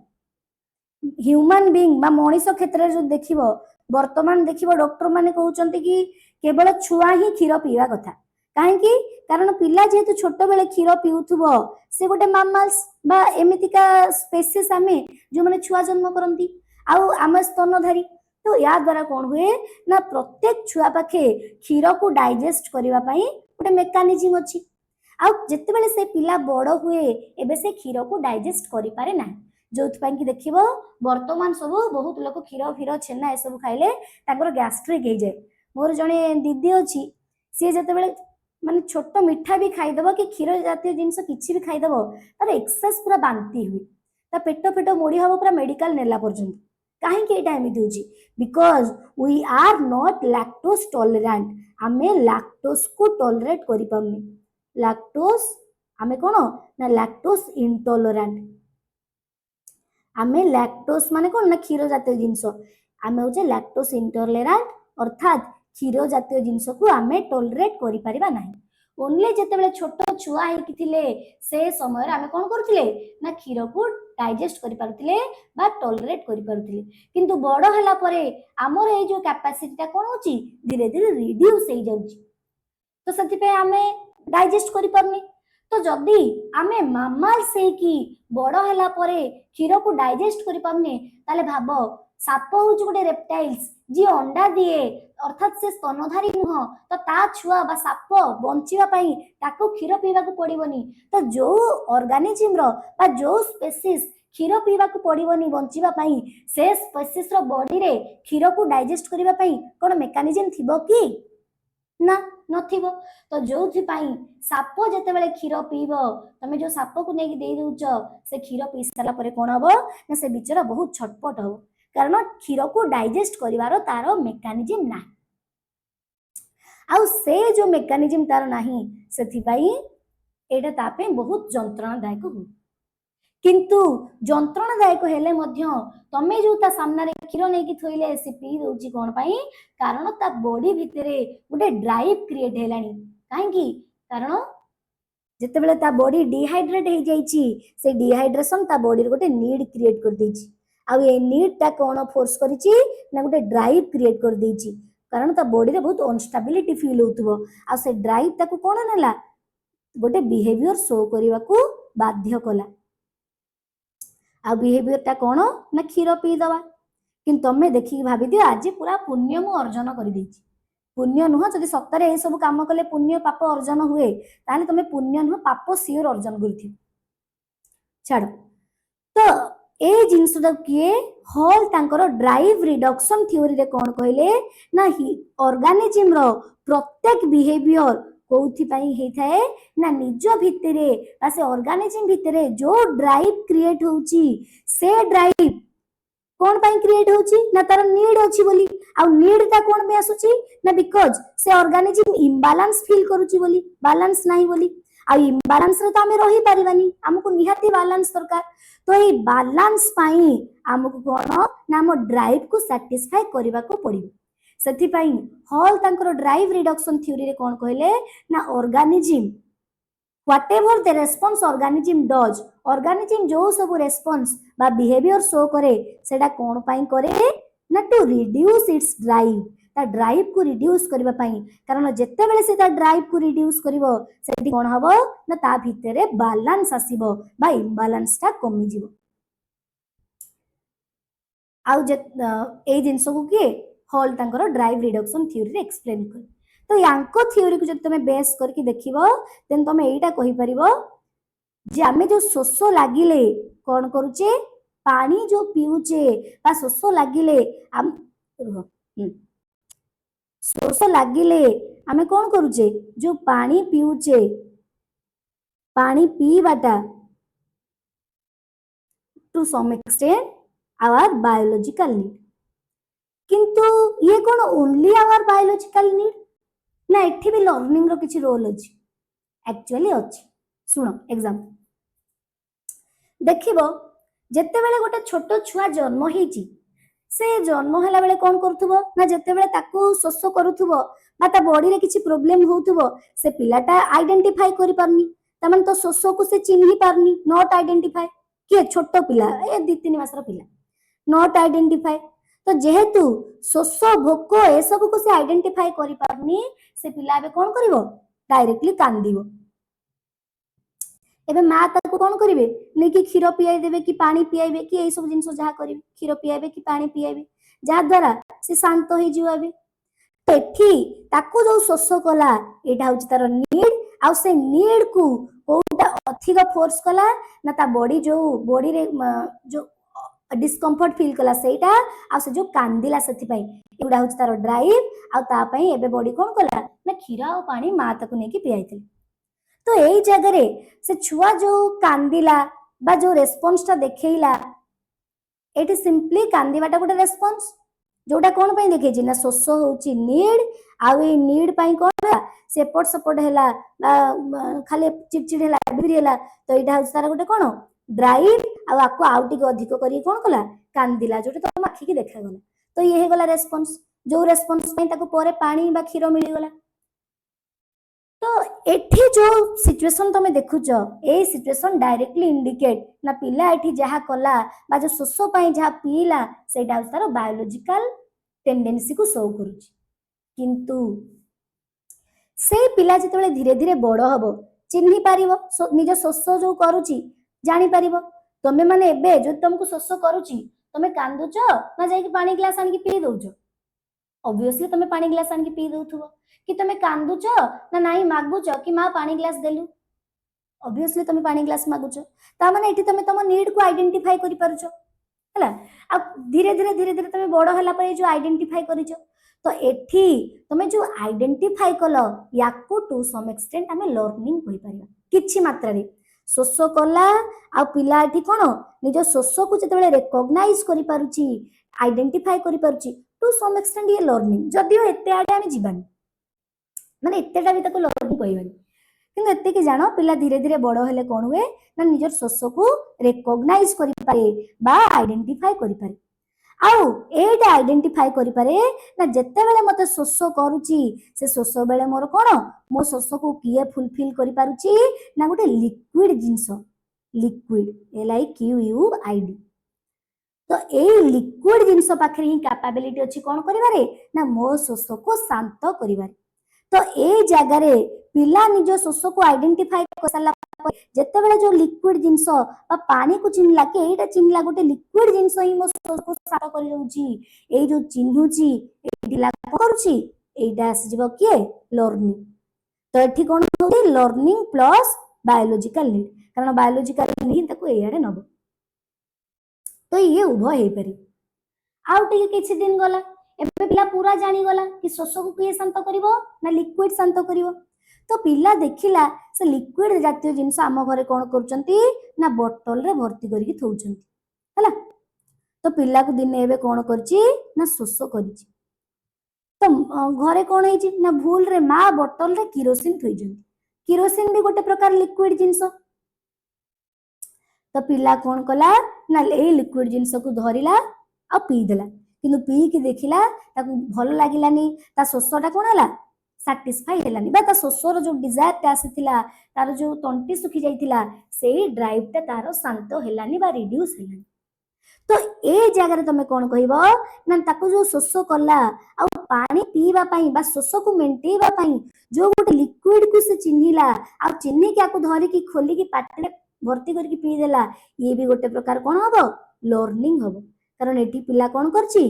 ह्यूमन बीइंग बा मनुष्य क्षेत्र जो देखिबो वर्तमान देखिबो डॉक्टर माने कहउचंती कि केवल छुआ ही क्षीर पीवा कथा काहे कि कारण पिला जेतु छोट बेले क्षीर पिउथुबो से गोटे मामाल्स बा एमितिका स्पेसीज आमे जो माने छुआ जन्म करंती आउ आम स्तनधारी तो या द्वारा कोन हुए ना प्रत्येक छुआ पाखे क्षीर को डाइजेस्ट करिवा पई गोटे मेकानिजम अच्छी आउ जितेबाला से पिला बड़ हुए एबे से क्षीर को डाइजेस्ट करि पारे ना जो कि देखिबो वर्तमान सब बहुत लोग क्षीर फीर छेना ए सब खाइले ताकर गैस्ट्रिक हो जाए मोर जने दीदी अच्छी सी जितेबाला माने छोट मिठा भी खाईदेव कि क्षीर जातीय जिनस किसी भी खाईदेव तार एक्सेस पूरा बांती हुए ता पेट फेट मोड़ी हम पूरा मेडिकल नेला पर्यंत कहीं एमती होची because we are not lactose tolerant आमे लैक्टोज को टॉलरेट करि पाउनी लैक्टोज आमे कोन ना लैक्टोज इंटॉलरेंट आमे लैक्टोज माने कोन ना क्षीर जातीय जिनस आमे होचे लैक्टोज इंटॉलरेंट अर्थात क्षीर जातीय जिनस को आमे टॉलरेट करि परिबा नाही ओनली जेतेबेले छोट छुआ हेकि थिले से समय आमे कोन करथिले ना क्षीर को डाइजेस्ट करि पारुथिले बा टॉलरेट करि पारुथिले किंतु बड़ होला परे हमर ए जो कैपेसिटीटा कोन होची धीरे धीरे रिड्यूस हे जाउची तो सति पे आमे डाइजेस्ट करि पारनी तो जदी आमे मामाल से कि बड़ होला परे क्षीर को डाइजेस्ट करि पारनी ताले भाबो साप होची गोटे रेप्टाइल्स जी अंडा दिए अर्थात से स्तनधारी नुह तो ता छुआ बा साप बंचिबा पई ताको क्षीर पीवा को पड़िबनी तो जो ऑर्गेनिज्म रो बा जो स्पेसीज क्षीर पीवा को पड़िबनी बंचिबा पई से स्पेसीज रो बॉडी रे क्षीर को डाइजेस्ट करिबा पई कोन मेकानिजम थिबो कि ना नथिबो तो जोथि पई साप जेतेबेले क्षीर पीबो तमे जो साप को नेकी दे दउछ से क्षीर पी साला परे कोन हबो ना से बिचरा बहुत छटपट हो कारण क्षीर को डाइजेस्ट करिवार तार मेकानिजम ना आउ से जो मेकानिजम तार नाही सेथि पई एटा तापे बहुत जंत्रणादायक हो किंतु जंत्रणादायक हेले मध्य तमे जो ता सामने रे क्षीर नेकी थोइले से पी दउची कोन पई कारण ता बॉडी भितरे गोटे ड्राइव क्रिएट हेलानी काहे की कारण जेतेबेले ता बॉडी डिहाइड्रेट हे जाईची से डिहाइड्रेशन ता बॉडी रे गोटे नीड क्रिएट कर देची आ ये नीड ता कोन फोर्स करिची ना गोटे ड्राइव क्रिएट कर देची कारण ता बॉडी रे बहुत अनस्टेबिलिटी फील होतबो आ से ड्राइव ताको कोन नेला गोटे बिहेवियर शो करबा को बाध्य कला आ बिहेवियर ता कोन ना क्षीर पी दवा किंतु तमे देखि भाबी दियो आज पूरा पुण्य मु अर्जन कर देची पुण्य नुह जदि सप्ताह ए सब काम कले पुण्य पाप अर्जन हुए ताने तमे पुण्य नुह पाप सियोर अर्जन करथि छाड़ तो ए जिनसटा किए हॉल तांकर ड्राइव रिडक्शन थ्योरी रे कोन कहले ना ऑर्गेनिज्म रो प्रत्येक बिहेवियर कोथि पई हे थाए ना निज भितरे बा से ऑर्गेनिज्म भितरे जो ड्राइव क्रिएट होउची से ड्राइव कोन पई क्रिएट होउची ना तार नीड अछि बोली आ नीड ता कोन में आसुची ना बिकॉज से ऑर्गेनिज्म इम्बैलेंस फील करूची बोली बैलेंस नाही बोली आ इम्बैलेंस रे तो हमें रही पारिबानी हमको निहाती बैलेंस दरकार तो ये बैलेंस पाई हमको कोन ना हम ड्राइव को सैटिस्फाई करबा को पड़िबो सेथि पई हॉल तांकर ड्राइव रिडक्शन थ्योरी रे कोन कहले ना organism whatever the response organism does organism जो सब रेस्पॉन्स बा बिहेवियर शो करे सेटा कोन पई करे ना टू रिड्यूस इट्स ड्राइव ता ड्राइव को रिड्यूस करबा पई कारण जेते बेले से ता ड्राइव को रिड्यूस करबो सेठी कोन हबो ना ता भितरे बैलेंस आसीबो बा इम्बैलेंस ता कमी जिवो आउ जे ए जिंस को के हॉल तांकर ड्राइव रिडक्शन थ्योरी रे एक्सप्लेन कर तो यांको थ्योरी को जब तुम बेस करके देखिबो देन तुम एटा कहि परिबो जे आमे जो शोष लागिले कोन करूचे पानी जो पिउचे बा शोष लागिले हम शोष लागिले आमे कोन करूचे जो पानी पिउचे पानी पीवाटा to some extent our biological need किंतु ये कोन ओनली आवर बायोलॉजिकल नीड ना एठी भी लर्निंग रो किछि रोल अछि एक्चुअली अछि सुनो एग्जांपल देखिबो जेते बेले गोटे छोट छुआ जन्म हेची से जन्म होला बेले कोन करथुबो ना जेते बेले ताको शोष करूथुबो बा ता बॉडी रे किछि प्रॉब्लम होउथुबो से पिलाटा आइडेंटिफाई करि पारनी तमन तो शोष को से चिन्हि पारनी नॉट आइडेंटिफाई के छोट पिला ए 2-3 मासर पिला नॉट आइडेंटिफाई तो जेहेतु शोष भोक ए सब को से आइडेंटिफाई करि पारनी से पिला बे कोन करिवो डायरेक्टली कांदिवो एबे मा ताको कोन करिवे लेकि क्षीर पियाई देबे कि पानी पियाइबे कि ए सब जिंस जहा करिवे क्षीर पियाइबे कि पानी पियाइबे जा द्वारा से शांत होई जिवाबे एठी ताको जो शोष कला एटा होची तार नीड आ से नीड को कोटा अधिक फोर्स कला ना ता बॉडी रे जो डिस्कम्फर्ट फील कला सेटा आ से जो कांदिला सेति पई एउडा होची तार ड्राइव आ ता पई एबे बॉडी कोन कला ना खीरा आ पानी मा ताको नेकी पियाइथिल। तो एई जगह रे से छुआ जो कांदिला बा जो रेस्पॉन्स ता देखेइला एटी सिंपली कांदिबाटा गोटे रेस्पॉन्स जोटा कोन पई देखैछि ना शोष होची नीड आ ए नीड पई कोन सेपट सपोर्ट हैला खाली चिड़चिड़ हैला बिरी हैला तो एटा होची तार गोटे कोन ड्राइव आ आको आउटी को अधिक करी कोन कला कांदिला जोटे तो आखि की देखा गला तो ये हे गला रेस्पॉन्स जो रेस्पॉन्स पई ताको परे पानी बा खीरो मिली गला। तो एठी जो सिचुएशन तमे देखुछ ए सिचुएशन डायरेक्टली इंडिकेट ना पिला एठी जहा कला बा जो शोष पई जहा पीला सेटा तार बायोलॉजिकल टेंडेंसी को शो करूची किंतु से पिला जेतेबेले धीरे धीरे बड़ हबो चिन्ही पारिबो निज शोष जो करूची जानि पारिबो तमे माने एबे जो तुमको शोष करूची तमे कांदुछ ना जाई कि पानी ग्लास आनि पी दउछ ऑब्वियसली तमे पानी ग्लास आनि पी दउथुबो कि तमे कांदुछ ना नाही मागुछ कि मां पानी ग्लास देलु ऑब्वियसली तमे पानी ग्लास मागुछ ता माने एठी तमे तम नीड को आइडेंटिफाई करि पारुछ हला आ धीरे धीरे तमे बड़ हला पर जो आइडेंटिफाई करिछ तो एठी तमे जो आइडेंटिफाई कलो याको टू सम एक्सटेंट हमें लर्निंग कहि परिबा किछि मात्रा रे शोष कला आ पिला एठी कोन निज शोष को जेतेबेले रिकॉग्नाइज करि पारुची आइडेंटिफाई करि पारुची टू सम एक्सटेंट ये लर्निंग जदियो एते आडे हम जीवानी माने एतेटा भी ताको लर्निंग कहबानी किंतु एते कि जानो पिला धीरे धीरे बड़ हेले कोन हुए ना निजर शोष को रिकॉग्नाइज करि पारे बा आइडेंटिफाई करि पारे आउ एटा आइडेंटिफाई करि पारे ना जत्ते बेले मते शोष करूची से शोष बेले मोर कोन मो शोष को किए फुलफिल करि पारुची ना गोटे liquid jeans liquid L I Q U I D तो ए लिक्विड जिंस पाखरे ही कैपेबिलिटी अछि कोन करिवारे ना मो शोष को शांत करिवारे तो ए जगह रे पिला निज शोष को आइडेंटिफाई कर साला जत्ते बेले जो लिक्विड जिंस बा पानी को चिन्हला के एटा चिन्हला गोटे लिक्विड जिंस ही मो शोष को शांत करि दउची ए जो चिन्हुची एटी लागू करूची एटा आसी जब के लर्निंग तो एठी कोन होई लर्निंग प्लस बायोलॉजिकल नीड कारण बायोलॉजिकल नीड ताको एयाडे नबो तो ये उभय हे पारे आउ टिके किछि दिन गला एबे पिला पूरा जानी गला कि शोष को किए शांत करिवो ना लिक्विड शांत करिवो तो पिला देखिला से लिक्विड जातीय जिंस आम घरे कोन करूचंती ना बोतल रे भर्ती करके थौचंती हला तो पिला को दिन एबे कोन करची ना शोष करिची तो घरे कोन हेची ना भूल रे मा बोतल रे केरोसिन थौचंती केरोसिन भी गोटे प्रकार लिक्विड जिंस तो पिला कोन कला ना ए लिक्विड जिंस को धरिला आ पी देला किंतु पी की देखिला ताको भल लागिलानी ता शोषटा कोन हला सैटिस्फाई हेलानी बा ता शोषर जो डिजायर ता आसीथिला तार जो तंटी सुखी जाइथिला सेही ड्राइव ता तार शांत हेलानी बा रिड्यूस हेलानी तो ए जगह तमे कोन कहबो ना ताको जो शोष कला आ पानी पीवा पई बा शोष को मेंटेवा पई जो गोटे लिक्विड को से चिन्हिला आ चिन्हि के आको धरि की खोली की पाटले भर्ती करके पी देला ये भी गोटे प्रकार कोन हबो लर्निंग हबो कारण एटी पिला कोन करची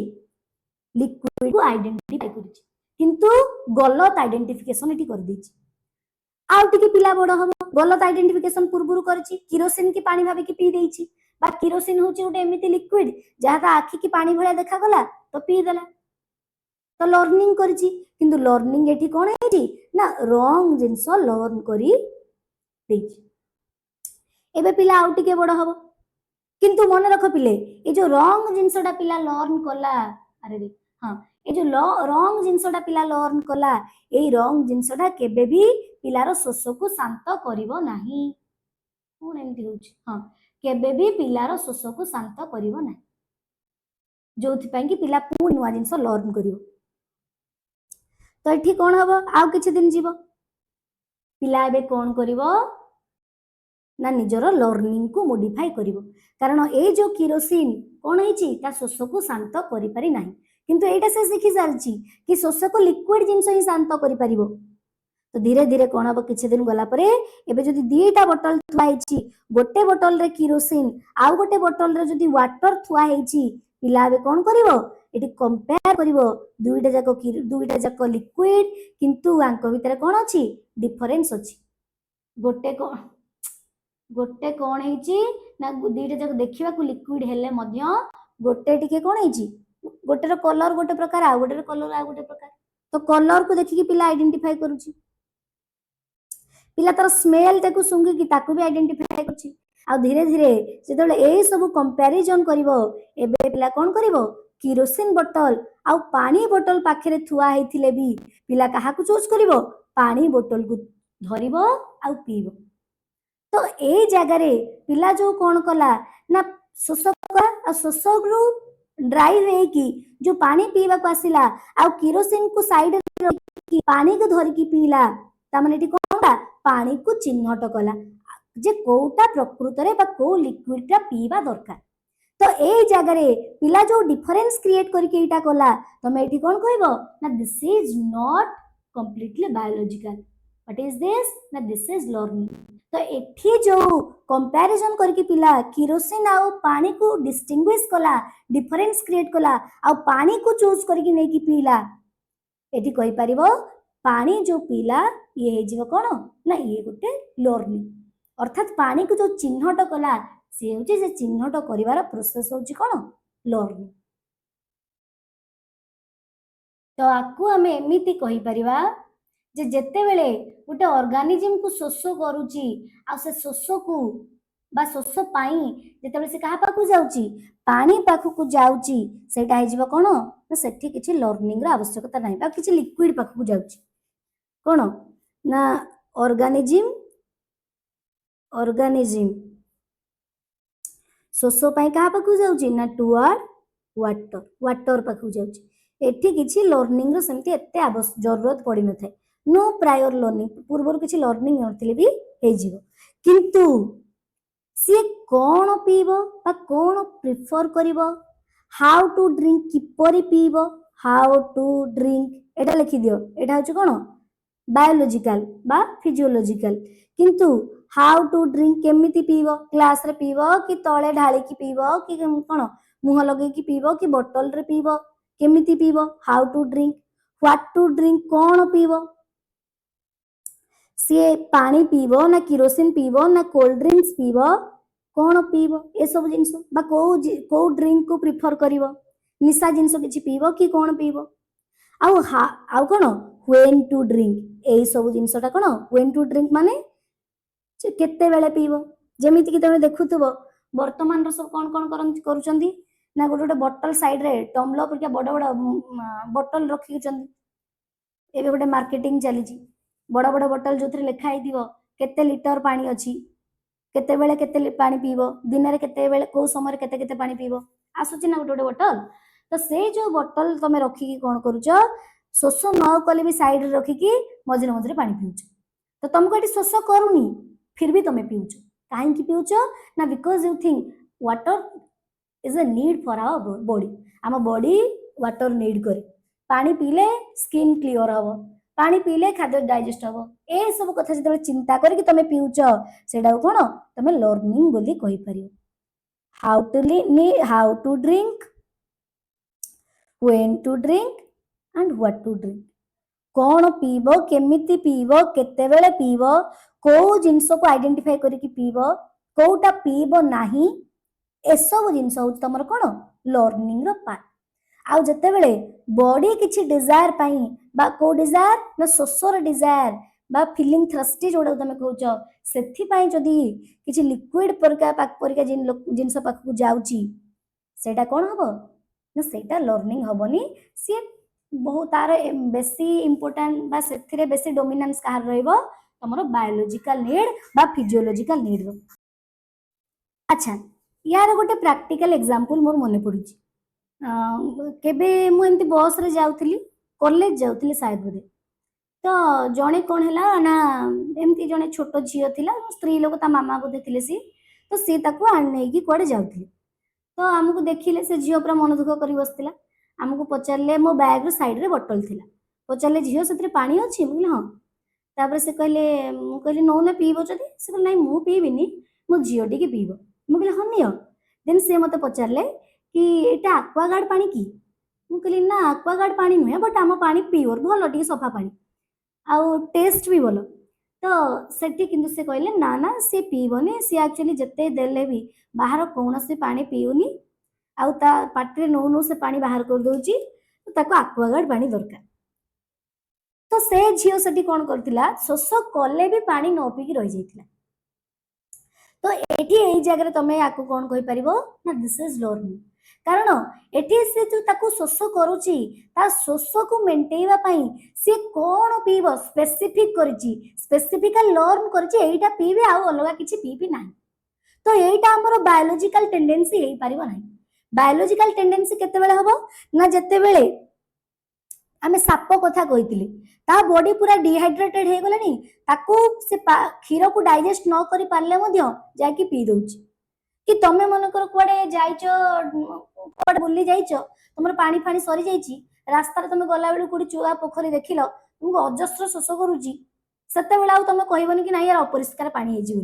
लिक्विड को आइडेंटिफाई करची किंतु गलत आइडेंटिफिकेशन एटी कर देची आउ टिके पिला बड़ हबो गलत आइडेंटिफिकेशन पूर्वरु करची केरोसिन की पानी भाबी की पी देची बा केरोसिन होची गोटे एमिति लिक्विड जहा ता आखि की पानी भळा देखा गला तो पी देला तो लर्निंग करची किंतु लर्निंग एटी कोन हेची ना रॉन्ग जिंस लर्न करी देची एबे पिला आउ टिके बड़ हबो किंतु मन रख पिले ए जो रॉन्ग जिंसटा पिला लर्न कला अरे रे हां ए जो रॉन्ग जिंसटा पिला लर्न कला ए रॉन्ग जिंसटा केबे भी पिलार शोष को शांत करिवो नाही कोन एमति होची हां केबे भी पिलार शोष को शांत करिवो नाही जोथि पई कि पिला पूर्ण नुवा जिंस लर्न करिवो तो एठी कोन हबो आउ किछि दिन जीवो पिला एबे कोन करिवो ना निजर लर्निंग को मॉडिफाई करिवो कारण ए जो केरोसिन कोन हेची ता शोष को शांत करि पारि नाही किंतु एटा से सिखि जालची कि शोष को लिक्विड जिंस ही शांत करि पारिबो तो धीरे धीरे कोन हबो किछि दिन गला परे एबे जदी दीटा बोतल थुआ हेची गोटे बोतल रे केरोसिन आउ गोटे बोतल रे जदी वाटर थुआ हेची पिला एबे कोन करिवो एटी कंपेयर करिवो दुईटा जाक लिक्विड किंतु आंक भितर कोन अछि डिफरेंस अछि गोटे कोन हेची ना दुईटा जाक देखिबा को लिक्विड हेले मध्य गोटे टिके कोन हेची गोटेर कलर गोटे प्रकार आ गोटेर कलर आ गोटे प्रकार तो कलर को देखि पिला आइडेंटिफाई करूची पिला तर स्मेल ताकू सुंगी कि ताकू भी आइडेंटिफाई करूची आ धीरे धीरे जेतबेले ए सब कंपैरिजन करिवो एबे पिला कोन करिवो किरोसिन बोतल आ पानी बोतल पाखरे थुआ हेथिले भी पिला काहा को चूज करिवो पानी बोतल को धरिवो आ पीबो तो ए जगह रे पिला जो कोन कला ना शोषक रु ड्राई रे की जो पानी पीवा को आसिला आ किरोसिन को साइड रे पानी को धरि की पीला ता माने एटी कोनटा पानी को चिन्हट कला जे कोटा प्रकृत रे बा को लिक्विड टा पीवा दरकार तो ए जगह रे पिला जो डिफरेंस क्रिएट करके एटा कला तमे एटी कोन कहबो ना this is not completely biological what is this ना दिस इज लर्निंग तो एठी जो कंपैरिजन करके पिला किरोसिन आ पानी को डिस्टिंग्विश कला डिफरेंस क्रिएट कला आ पानी को चूज करके नै की पीला एठी कहि परिबो पानी जो पीला ये हे जीव कोन ना ये गुटे लर्निंग अर्थात पानी को जो चिन्हट कला से होची से चिन्हट करिवार प्रोसेस होची कोन लर्निंग तो आकु हमें एमिति कहि परिबा जे जेते बेले गोटे ऑर्गेनिज्म को शोष करूची आ से शोष को बा शोष पाई जेते बेले से कहा पाखु जाउची पानी पाखु को जाउची सेटा हे जीव कोन ना सेठी किछि लर्निंग रा आवश्यकता नाही बा किछि लिक्विड पाखु जाउची कोन ना ऑर्गेनिज्म शोष पाई कहा पाखु जाउची ना टुवर्ड वाटर पाखु जाउची एठी किछि लर्निंग रो सेमती एते आवश्यक जरूरत पड़ी न थाए नो प्रायर लर्निंग पूर्वर किछि लर्निंग नथिले भी हे जीवो किंतु सी कोन पीबो बा कोन प्रिफर करिवो हाउ टू ड्रिंक किपरि पीबो हाउ टू ड्रिंक एटा लिखि दियो एटा होछ कोन बायोलॉजिकल बा फिजियोलॉजिकल किंतु हाउ टू ड्रिंक केमिति पीबो ग्लास रे पीबो कि तळे ढाळी की पीबो कि कोन मुह लगे की पीबो कि बोतल रे पीबो केमिति पीबो how to drink what to drink कोन पीबो सी पानी पीबो ना किरोसिन पीबो ना कोल्ड ड्रिंक्स पीबो कोन पीबो ए सब जिंस बा को ड्रिंक को प्रिफर करिवो निशा जिंस किछि पीबो कि कोन पीबो आउ कोन व्हेन टू ड्रिंक ए सब जिंसटा कोन व्हेन टू ड्रिंक माने केते बेले पीबो जेमिति कि तमे देखुथबो वर्तमान रो सब कोन करूचंदी ना गोटे बोतल साइड रे टम्बलर पर बड़ बड़ बोतल रखी चंदी एबे गोटे मार्केटिंग चली बड़ बड़ बोतल जो लिखा ही केते लिटर पानी अच्छी केते बेले केते पानी पीबो दिन रे केते बेले को समय केते केते पानी पीबो आसुची ना गोटे बोतल तो से जो बोतल तमे रखी कोन करूछ शोष न कले भी साइड रे रखी की मझिरे मझिरे पानी पीउछ तो तुमको एटी शोष करूनी फिर भी तमे पीउछ काहे की पीउछ ना because you think water is a need for our body आम बॉडी वाटर नीड करे पानी पीले स्किन क्लियर हबो पानी पीले खाद्य डाइजेस्ट हबो ए सब कथा जते चिंता करके तमे पीउछ सेडा कोन तमे लर्निंग बोली कहि परियो how to drink when to drink and what to drink कोन पीबो केमिति पीबो केते बेले पीबो को जिंस को आइडेंटिफाई करके पीबो कोटा पीबो नाही ए सब जिंस हो तमर कोन लर्निंग रो पार्ट आउ जते बेले बॉडी किछि डिजायर पाई बा को डिजायर ना शोषर डिजायर बा फीलिंग थ्रस्टी जोडा तमे कहउछ सेथि पाई जदी किछि लिक्विड परिका जिंस पाख को जाउची सेटा कोन हबो ना सेटा लर्निंग हबोनी से बहुत तार बेसी इंपोर्टेंट बा सेथिरे बेसी डोमिनेंस कार रहइबो तमरो बायोलॉजिकल नीड बा फिजियोलॉजिकल नीड रो अच्छा यार गोटे प्रैक्टिकल एग्जांपल मोर मने पडुची केबे मु एमती बस रे जाउथली कॉलेज जाउथली शायद बोधे तो जणे कोन हैला ना एमती जणे छोटो झियो थिला स्त्री लोक ता मामा बोधे थिले सी तो सी ताको आनै की कोडे जाउथली तो हमकु देखिले से झियो पूरा मन दुख करी बसतिला हमकु पचारले मो बैग रो साइड रे बोतल थिला पचारले झियो सेतरे पानी अछि मुले हां तापर से कहले मु कहले नो ना पीबो जदी से कहले नहीं मु पीबिनी मो झियो टी के पीबो मु कहले हां नियो देन से मते पचारले कि एटा एक्वागार्ड पानी की ମୁଁ କହିଲି ନା ଆକ୍वागार्ड पानी नुहे बट आम पानी प्योर भल टे सफा पानी आउ टेस्ट भी भल तो सेठी किंतु से कहले ना ना सी पीबनी सी एक्चुअली जिते देले भी बाहर कौन से पानी पीउनी आउ ता पाटे नौ नौ से पानी बाहर कर दउची तो ताको आक्वागार्ड पानी दरकार तो से झियो सेठी कोन करतिला शोष कले भी पानी न पीकी रहि जाइतिला तो एठी एई जगह तमे आकु कोन कहि परिबो ना दिस इज लर्निंग कारण एठी से जो ताकू शोष करूची ता शोष को मेंटेइबा पई से कोन पीबो स्पेसिफिक करिची स्पेसिफिकल लर्न करिची एईटा पीबे आ अलगा किछि पीबी नाही तो एईटा हमर बायोलॉजिकल टेंडेंसी हेई परिबो नाही बायोलॉजिकल टेंडेंसी केते बेले हबो ना जते बेले आमे साप कथा कहितली ता बॉडी पूरा डिहाइड्रेटेड हे गलानी ताकू से क्षीर को डाइजेस्ट न करि पारले मध्य जाकी पी दउची कि तमे मन कर कोडे जाइचो कोडे बुल्ली जाइचो तुमर पानी फानी सरी जाइची रास्ता रे तमे गला बेलु कोडी चुआ पोखरी देखिलो तुमको अजस्र शोष करूची सेते बेला आ तमे कहबनी कि ना यार अपरिष्कार पानी हे जी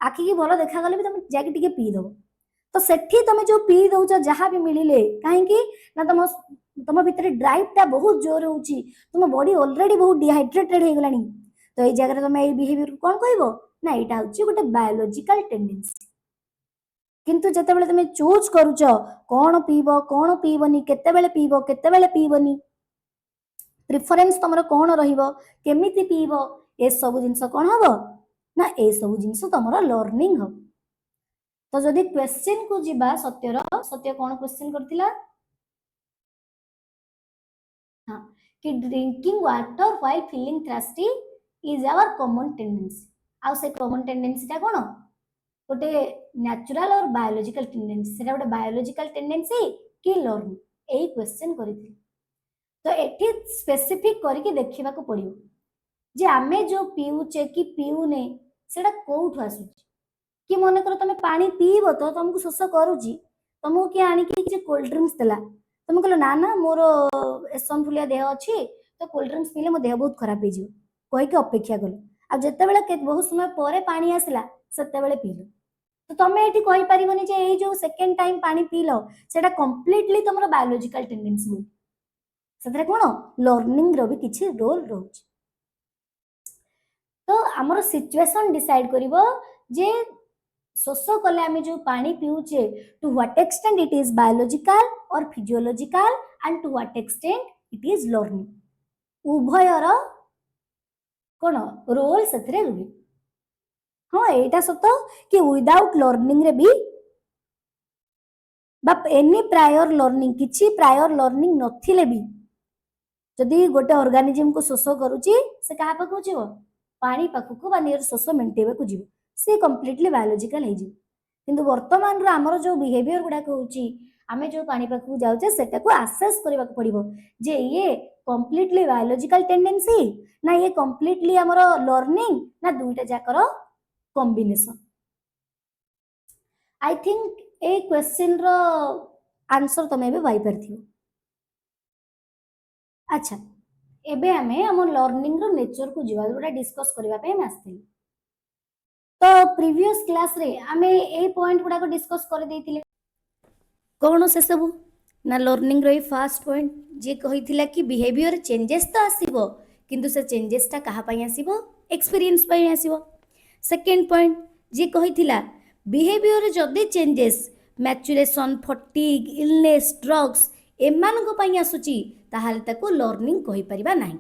आखि की भलो देखा गले भी तमे जाकी टिके पी दबो तो सेठी तमे जो पी दउचो जहां भी मिलिले काहे कि ना तुम भितर ड्राइव टा बहुत जोर होची तुम बॉडी ऑलरेडी बहुत डिहाइड्रेटेड हे गलानी तो ए जगह तुम ए बिहेवियर कोन कहबो ना एटा होची गोटे बायोलॉजिकल टेंडेंसी किंतु जते बेले तुम चूज करूचो कोन पीबनी केते बेले पीबनी प्रेफरेंस तुमरो कोन रहिबो केमिति पीबो ए सब जिंस कोन हबो ना ए सब जिंस तुमरो लर्निंग हो तो जदि क्वेश्चन को जिबा सत्य कोन क्वेश्चन करतिला हाँ कि drinking water while feeling thirsty is our common tendency आ से कॉमन टेंडेंसी ता कोन गोटे नेचुरल और बायोलॉजिकल टेंडेंसी सेटा गोटे बायोलॉजिकल टेंडेंसी कि लर्न एई क्वेश्चन करथि तो एठी स्पेसिफिक करके देखिबा को पड़ियो जे आमे जो पीउचे कि पीउने सेटा कोउठ आसुची कि मन कर तमे पानी पीबो तो तुमको शोष करूची तुमको कि आनी कि कोल्ड ड्रिंक्स देला तुम कहलो ना ना मोर एसनफुलिया देह अच्छी तो कोल्ड ड्रिंक्स पीले मो देह बहुत खराब हो कहीकि अपेक्षा कल आ जिते बड़े बहुत समय पर पानी आसला सेते बेले पीलो तो तुम ये कहि परिबनी जे ए जो सेकंड टाइम पानी पीलो सेटा कंप्लीटली तुमरो बायोलॉजिकल टेंडेंसी हो सेतरे कोन लर्निंग रो भी किछि रोल रहउछ तो हमर सिचुएशन डिसाइड करिवो जे शोष कले आमे जो पानी पीउचे to what extent it is biological और physiological and to what extent it is learning उभयर कोन रोल सेतरे रुबे हाँ एटा सत कि विदाउट लर्निंग रे भी बा एनी प्रायर लर्निंग किछि प्रायर लर्निंग नथिले भी जदि गोटे ऑर्गेनिज्म को शोष करूची से कहा पाखु जीवो पानी पाखु बा नियर शोष मेंटेबे को जीवो से कंप्लीटली बायोलॉजिकल हे जी किंतु वर्तमान रो हमर जो बिहेवियर गुडा होची आमे जो पानी पाखु जाउचे सेटा को असेस करबा को पड़िबो जे ये कंप्लीटली बायोलॉजिकल टेंडेंसी ना ये कंप्लीटली हमर लर्निंग ना दुईटा जाकर कॉम्बिनेशन आई थिंक ए क्वेश्चन रो आंसर तमे भी पाई परथियो अच्छा एबे आमे हमर लर्निंग रो नेचर को जीवा जोटा डिस्कस करबा पे हम आस्थिल तो प्रीवियस क्लास रे आमे ए पॉइंट गुडा को डिस्कस कर देथिले कोन से सब ना लर्निंग रो फर्स्ट पॉइंट जे कहिथिला कि बिहेवियर चेंजेस तो आसीबो किंतु से चेंजेस ता कहा पई आसीबो एक्सपीरियंस पई आसीबो सेकंड पॉइंट जे कहिथिला बिहेवियर जदी चेंजेस मैच्युरेशन फटीग इलनेस ड्रग्स एमान को पई आसुची ताहाले ताको लर्निंग कहि परिबा नाही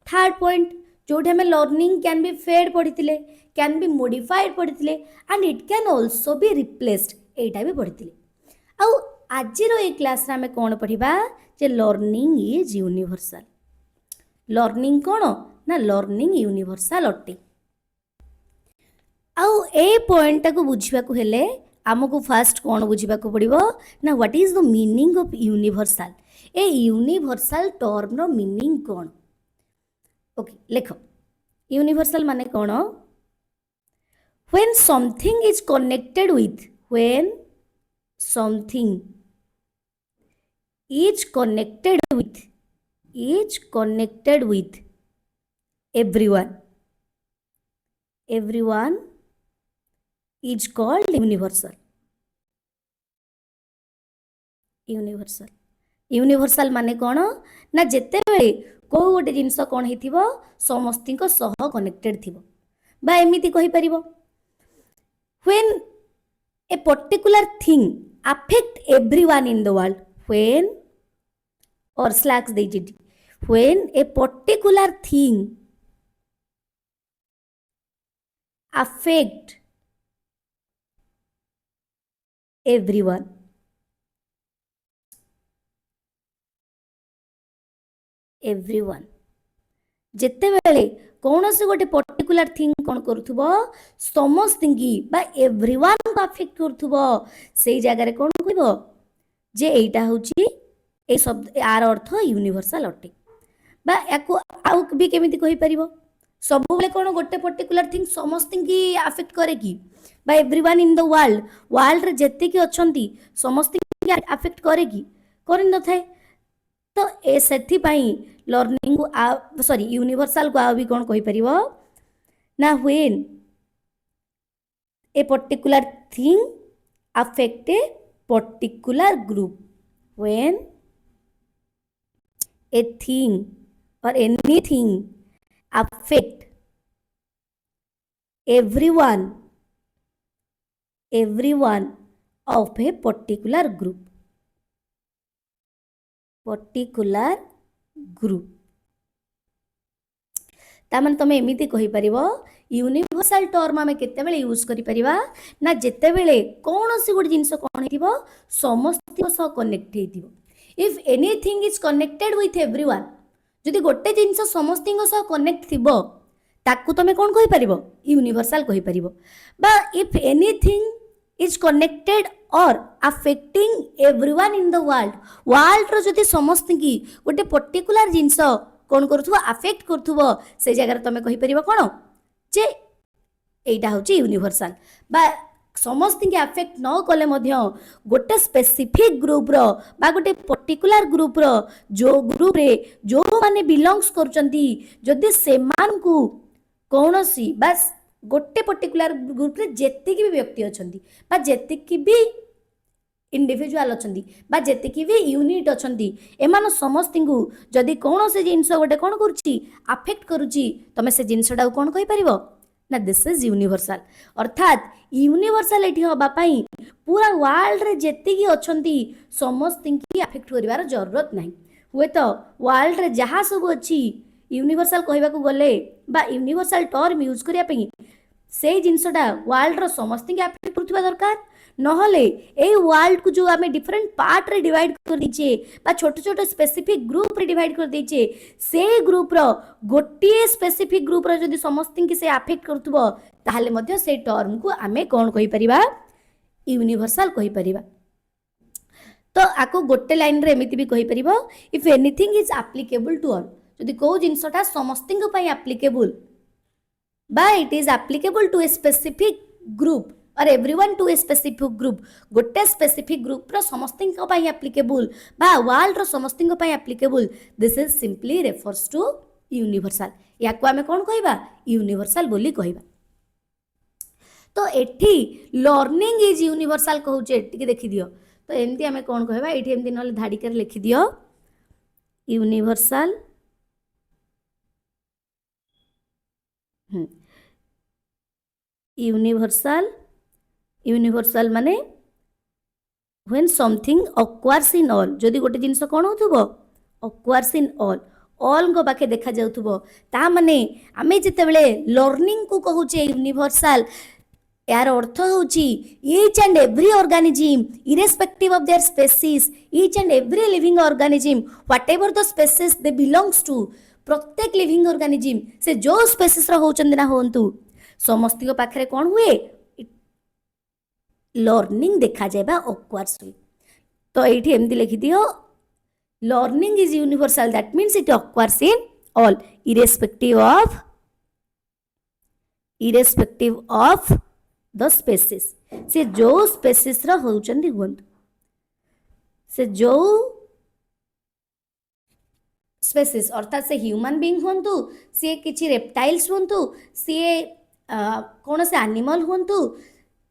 थर्ड पॉइंट जोठे में लर्निंग कैन बी फेड पढ़ी कैन बी मॉडिफाइड पढ़ी and it can also be replaced एटा भी पढ़ी आउ आज ये क्लास रे हमें कौन पढ़ा जे लर्निंग इज यूनिवर्सल लर्निंग कौन ना लर्निंग यूनिवर्सल अटे आउ ए पॉइंट को बुझा हेले आमको फास्ट कौन बुझा पड़ो ना what is the meaning of universal ए यूनिवर्सल टर्म रो मीनिंग कौन ओके लेख यूनिवर्सल माने कौन when something is connected with when something is connected with everyone is called universal universal माने कौन ना जेते बेले को गोटे जिनस कौन हेतिबो समस्तिंको सह कनेक्टेड थिबो बा एमिति कहि परिबो when a particular thing affect everyone in the world when or slacks देइछि when a particular thing affect everyone everyone जेते बेले कौन से गोटे पर्टिकुलर थिंग कौन करुथुबो समस्तिंगी बा एवरीवन को अफेक्ट करुथुबो सेई जगह रे कौन कहबो जे एटा होची ए शब्द यार अर्थ यूनिवर्सल अटे बा याको आउ भी केमिति कहि परिबो सब बेले कौन गोटे पर्टिकुलर थिंग समस्तिंगी अफेक्ट करे की बा एवरीवन इन द वर्ल्ड रे जेते की अछंती समस्तिंगी अफेक्ट करे की करिन न थाए तो ए सेथि पई लर्निंग को सॉरी यूनिवर्सल को आ भी कौन कहि परिबो ना when a particular thing affect a particular group when a thing or anything affect everyone of a particular group तामन तमे एमिति कहि परिबो यूनिवर्सल टर्म आमे केते बेले यूज करि परिबा ना जेते बेले कोनोसी गुड जिंस कोन हेतिबो समस्त सह कनेक्ट हेतिबो if anything is connected with everyone जदि गोटे जिंस समस्त सह कनेक्ट थिबो ताकू तमे कोन कहि परिबो यूनिवर्सल कहि परिबो बा इफ एनीथिंग इज कनेक्टेड और affecting everyone in the world रो जदि समस्त की गोटे पर्टिकुलर जिंस कौन करुथुबो अफेक्ट करुथुबो से जगह तमे कहि परिबो कोन जे एटा होची यूनिवर्सल बा समस्त की अफेक्ट न कले मध्य गोटे स्पेसिफिक ग्रुप रो बा गोटे पर्टिकुलर ग्रुप रो जो ग्रुप रे जो माने बिलोंग्स करचंती जदि से मान को कोनोसी बस गोटे पर्टिकुलर ग्रुप रे जेतिकी भी व्यक्ति अछंती बा जेतिकी भी इंडिविजुअल अछंती बा जेतिकी भी यूनिट अछंती एमान समस्तिंगु जदि कोनोसी जिंस गोटे कोन करूची अफेक्ट करूची तमे से जिंसडा कोन कहि परिबो ना दिस इज यूनिवर्सल अर्थात यूनिवर्सल एठी होबा पई पूरा वर्ल्ड रे जेतिकी अछंती समस्तिंकी अफेक्ट करिवार जरूरत नाही हुए तो वर्ल्ड रे जहा सब अछि यूनिवर्सल कहबा को गले बा यूनिवर्सल टर्म यूज करिया पई से जिंसडा वर्ल्ड रो समस्तिंकी अफेक्ट करथुबा दरकार नहले ए वर्ल्ड को जो आमे डिफरेंट पार्ट रे डिवाइड कर दीचे बा छोटे छोटे स्पेसिफिक ग्रुप रे डिवाइड कर दीचे से ग्रुप रो गोटिए स्पेसिफिक ग्रुप रो जदि समस्तिंग की से अफेक्ट करथुबो ताहाले मध्य से टर्म को आमे कोन कहि परिबा यूनिवर्सल कहि परिबा तो आको गोटे लाइन रे एमिति भी कहि परिबो if anything is applicable to all जदि को जिंसटा समस्तिंग पई एप्लीकेबल बा it is applicable to a specific group और everyone to a specific group गोटे स्पेसिफिक ग्रुप रो समस्तिंग को पई एप्लीकेबल बा वर्ल्ड रो समस्तिंग को पई applicable this is simply refers to universal याको आमे कोन कहबा यूनिवर्सल बोली कहबा तो एठी लर्निंग इज यूनिवर्सल कहउचे एठी देखि दियो तो एमती आमे कोन कहबा एठी एमती नले धाडी कर लिखि दियो यूनिवर्सल यूनिवर्सल माने when something occurs in all जदि गोटे जिंस कोन होथुबो occurs in all को बाके देखा जाउथुबो ता माने आमे जते बेले लर्निंग को कहूचे यूनिवर्सल यार अर्थ होची each and every organism irrespective of their species each and every living organism whatever the species they belongs to प्रत्येक लिविंग ऑर्गेनिज्म से जो स्पेसीज रो होचंद ना होंतु समस्ती को पाखरे कोन हुए लर्निंग देखा जाएबा ऑकवर्स हुए तो एठी एमदी लिखि दियो learning is universal that means it occurs in all irrespective of the species से जो स्पेसीज रो होचंदी हुंतु से जो स्पेसीज अर्थात से ह्यूमन बीइंग हुंतु से किछि रेप्टाइल्स हुंतु से कौन से एनिमल हुंतु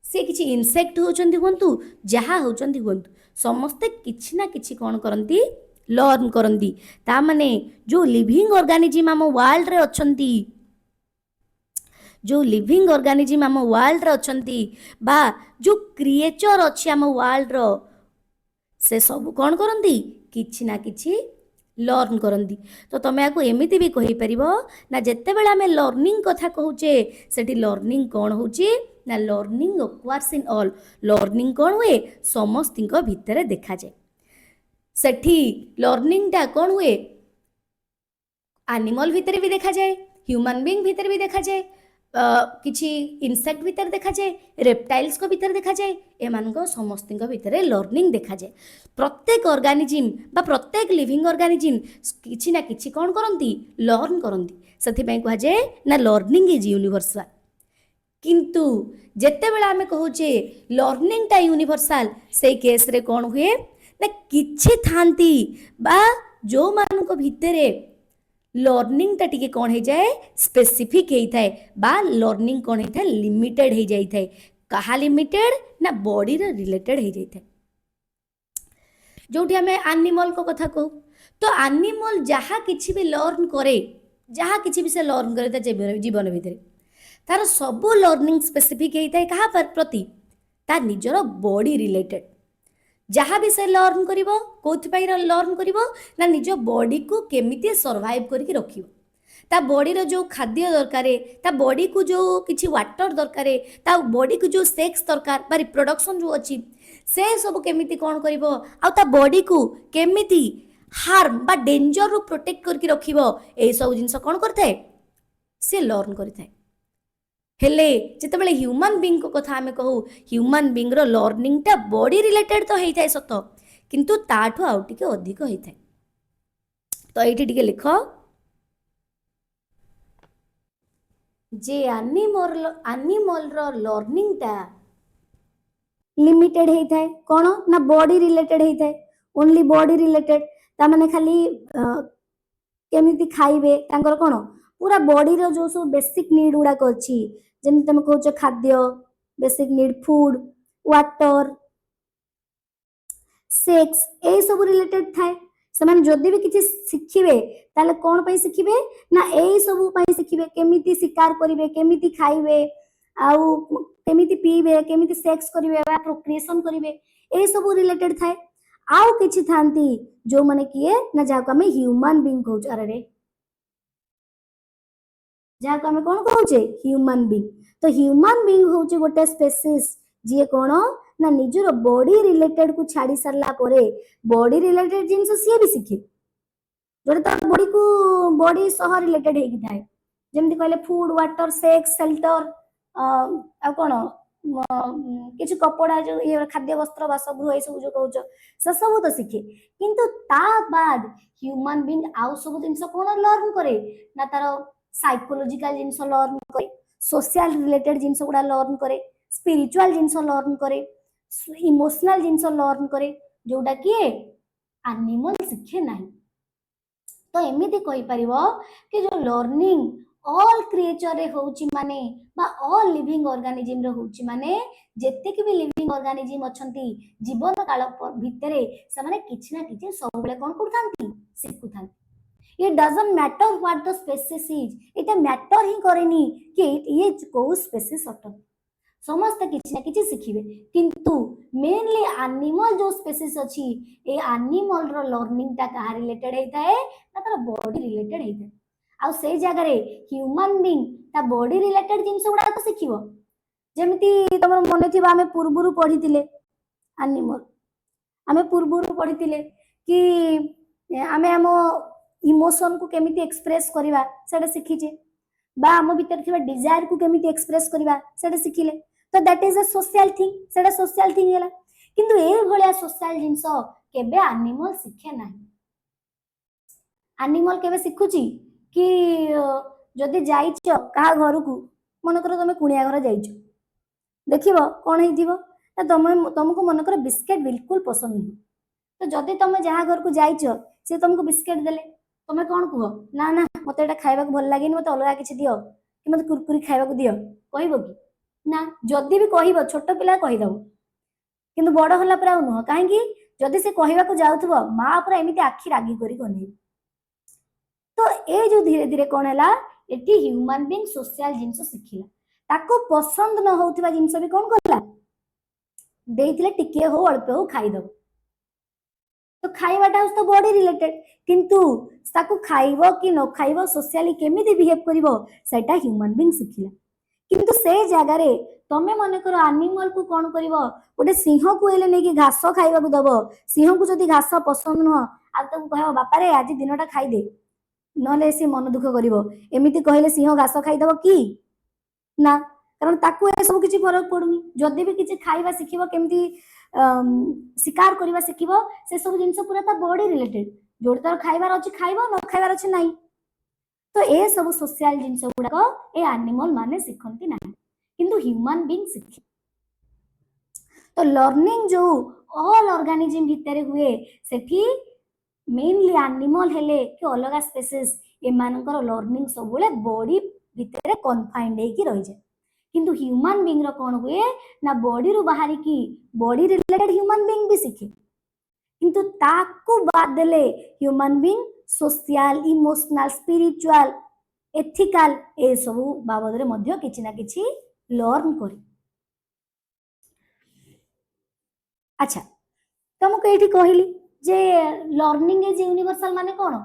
से किछि इनसेक्ट होचंदी हुंतु जहा होचंदी हुंतु समस्त किछि ना किछि कोन करंती लर्न करती ता माने जो लिविंग ऑर्गेनिज्म आम वर्ल्ड रे अछंती जो लिविंग ऑर्गेनिज्म आम वर्ल्ड रे अछंती बा जो क्रिएचर अछि आम वर्ल्ड रो से सब कौन करती किछि ना किछि लर्न करती। तो तुम या एमती भी कहीपर ना जिते बड़े आम लर्निंग कथा कहूचे से लर्निंग कौन हो ना learning acquires in all learning कौन हुए समस्त भितर देखा जाए सेठी लर्निंग टा कौन हुए एनिमल भितर भी देखा जाए ह्यूमन बीइंग भितर भी देखा जाए किछि इनसेक्ट भितर देखा जाए रेप्टाइल्स को भितर देखा जाए एमान समस्त भितर लर्निंग देखा जाए प्रत्येक ऑर्गेनिज्म बा प्रत्येक लिविंग ऑर्गेनिज्म किछि ना किछि कौन करती लर्न करती से कह जाए ना लर्निंग इज यूनिवर्सल किंतु जेते बेला आमे कहूचे लर्निंग टा यूनिवर्सल से केस रे कौन हुए ना किछि थांती बा जो मानको भितरे लर्निंग टा टिके कौन हो जाए स्पेसिफिक होता है बा लर्निंग कौन होता है लिमिटेड हो जाता है कहा लिमिटेड ना बॉडी रे रिलेटेड हो जाता है जोठी हमें एनिमल को कथा कहू तो एनिमल जहाँ किछि भी लर्न करे जहाँ किछि भी से लर्न करे जीवन भितर तार सबू लर्निंग स्पेसिफिक होता है कहा पर प्रति तार निजर बॉडी रिलेटेड जहाँ भी से लर्न करिवो कोथि लर्न करिवो ना निज बॉडी को केमिति सर्वाइव करके रखिवो ता बॉडी रो जो खाद्य दरकार ता बॉडी को जो किछि वाटर दरकार ता बॉडी को जो सेक्स दरकार बा रिप्रोडक्शन जो अछि से सब केमिति कोन करिवो आ ता बॉडी को केमिति हार्म बा डेंजर रो प्रोटेक्ट करके रखिवो ए सब जिंस कोन करथाय से लर्न करथाय हेले जितेबाला ह्यूमन बीइंग को कथा आमे कहू ह्यूमन बीइंग रो लर्निंग टा बॉडी रिलेटेड तो होता है सत किंतु ताठू आउ टिके अधिक होता है तो ये टिके लिख जे एनिमल रो लर्निंग टा लिमिटेड होता है कौन ना बॉडी रिलेटेड होता है ओनली बॉडी रिलेटेड ता माने खाली केमिति खाइबे तांकर कौन पूरा बॉडी रो जो सब बेसिक नीड गुड़ाक अच्छी जमी तुम कह खाद्य basic need food water sex ए सब रिलेटेड थाए से जदि भी किसी शिखिबे ताले कौन पे शिखिबे ना ए सब पे शिखिबे केमिति शिकार करिवे केमिति खाइबे आउ केमिति पीबे केमिति सेक्स करिवे बा प्रोक्रिएशन करिवे ए सब रिलेटेड थाए आउ किछि थांती जो माने किए ना जाको हमें ह्यूमन बीइंग कहू अरे जहाँ आम कौन कहे ह्यूमन बीइंग तो ह्यूमन बीइंग हूँ गोटे स्पेसीज जी कौन ना निजर बॉडी रिलेटेड को छाड़ी सारा बॉडी रिलेटेड जिनस सी भी शिखे जोटे तो बॉडी को बॉडी सह रिलेटेड होता जमी कहले फूड वाटर सेक्स सेल्टर आ कौन किसी कपड़ा जो ये खाद्य वस्त्र बासगृह ये सब जो कह से सब तो शिखे किंतु ता बाद ह्यूमन बीइंग आउ सब जिन कौन लर्न करे ना तार साइकोलॉजिकल जिनस लर्न करे सोशल रिलेटेड जिनस गुड़ा लर्न करे स्पिरिचुअल जिनस लर्न करे इमोशनल जिनस लर्न करे जोटा किए एनिमल शिखे ना तो एमती कहि परिबो कि जो लर्निंग ऑल क्रिएचर रे होउची माने बा ऑल लिविंग ऑर्गेनिज्म रे होउची माने जेते कि भी लिविंग ऑर्गेनिज्म अछंती जीवन काल भितरे से माने किछि ना किछि सब बेले कोन करथांती शिखुथांती It doesn't matter what the species is. It matter ही करेनी कि ये को species अटक समस्त किछि ना किछि शिखिबे किंतु मेनली एनिमल जो स्पेसीज अछि ए एनिमल रो लर्निंग ता कहा रिलेटेड हेता है ना तार बॉडी रिलेटेड हेता है आ से जगह रे ह्यूमन बीइंग ता बॉडी रिलेटेड जिंस गुडा तो शिखिबो जेमिति तमर मने थिबा हमें पूर्वरु पढितिले एनिमल हमें पूर्वरु पढितिले कि हमें हम इमोशन को केमिति एक्सप्रेस करिवा सेटा शिखिचे बा हम भीतर थिबा डिजायर को केमिति एक्सप्रेस करिवा सेटा शिखिले तो that is a social thing सेटा सोशल थिंग हैला किंतु ए भलिया सोशल जिंस केबे एनिमल शिखे नाही एनिमल केबे शिखुची कि जदि जाइछ कहा घर को मन कर तुम कुणिया घर जाइछ देखिबो कोन हेतिबो तुमको मन कर बिस्किट बिल्कुल पसंद नहीं तो जदि तुम जहाँ घर को जाइछ से तुमको बिस्किट देले तुम कौन कह ना ना मत एटा खाइबा भल लगे मत अलग किसी दियो कि मत कुरकुरी खाइबा दियो कहबो कि ना जदि भी कहबो छोट पिला कहिदबो किंतु बड़ होला पर नुह कहीं जदि से कहवाक जाउथबो माँ पूरा एमिति आखि रागी करी गने। तो ए जो धीरे धीरे कौन है एटी ह्यूमन बीइंग सोशल जिनस शिखिला ताको पसंद न होउथिबा जिनस भी कौन करला देइथिले टिके हो अल्प हो खाइदब। तो खाइबाटा तो बॉडी रिलेटेड किंतु ताको खाइबो कि न खाइबो सोशली केमिति बिहेव करिवो सेटा ह्यूमन बीइंग शिखिला। किंतु से जगह रे तमे मन कर एनिमल को कौन करिवो गोटे सिंह को हेले नै कि घास खाइबा को दबो। सिंह को जदि घास पसंद न आ ताको कहबो बापा रे आज दिनटा खाइ दे नले से मन दुख करिवो एमिति कहले सिंह घास खाइदबो कि ना कारण ताकू ए सब किछि फरक पडुनी। जदि भी किछि खाइबा सिखिबो केमिति शिकार करवा शिखिबो से सब जिंस पूरा ता बॉडी रिलेटेड जोड़ तार खाइबार अछि खाइबो न खाइबार अछि नाही। तो ए सब सोशल जिंस गुडा ए एनिमल माने शिखंती नाही किंतु ह्यूमन बीइंग शिखि। तो लर्निंग जो ऑल ऑर्गेनिज्म भितर हुए सेठी मेनली एनिमल हेले कि अलग स्पेसीज ए मानकर लर्निंग सब बेले बॉडी भितर कन्फाइंड हे कि रहि जाय। किंतु ह्यूमन बीइंग रो कोन हुए ना बॉडी रो बाहरी की बॉडी रिलेटेड ह्यूमन बीइंग भी शिखे किंतु ताकू बाद देले human being social emotional spiritual ethical ए सब बाबद रे मध्य किछि ना किछि लर्न करी। अच्छा तुमको एठी कहली जे लर्निंग इज यूनिवर्सल माने कोन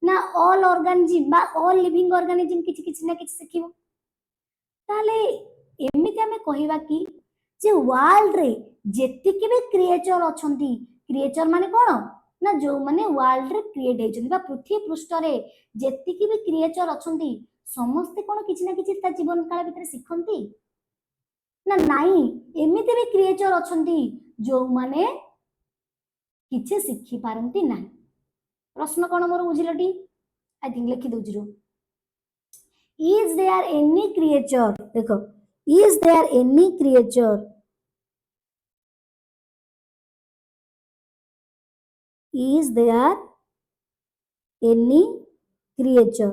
ना ऑल ऑर्गेनिज्म बा ऑल लिविंग ऑर्गेनिज्म किछि किछि ना किछि सिखिबो। ताले एमिति हमें कहिबा कि जे वर्ल्ड रे जेतिके भी क्रिएचर अछंती क्रिएचर माने कोन ना जो माने वर्ल्ड रे क्रिएट हेचंती बा पृथ्वी पृष्ठ रे जेतिके भी क्रिएचर अछंती समस्त कोन किछि ना किछि ता जीवन काल भितर सिखंती ना नाही। एमिति भी क्रिएचर अछंती जो माने किछि सिखि पारंती नाही। प्रश्न कोन मोर बुझिलटी आई थिंक लिखि दोछि रो इज देयर एनी क्रिएचर देखो is there any creature is there any creature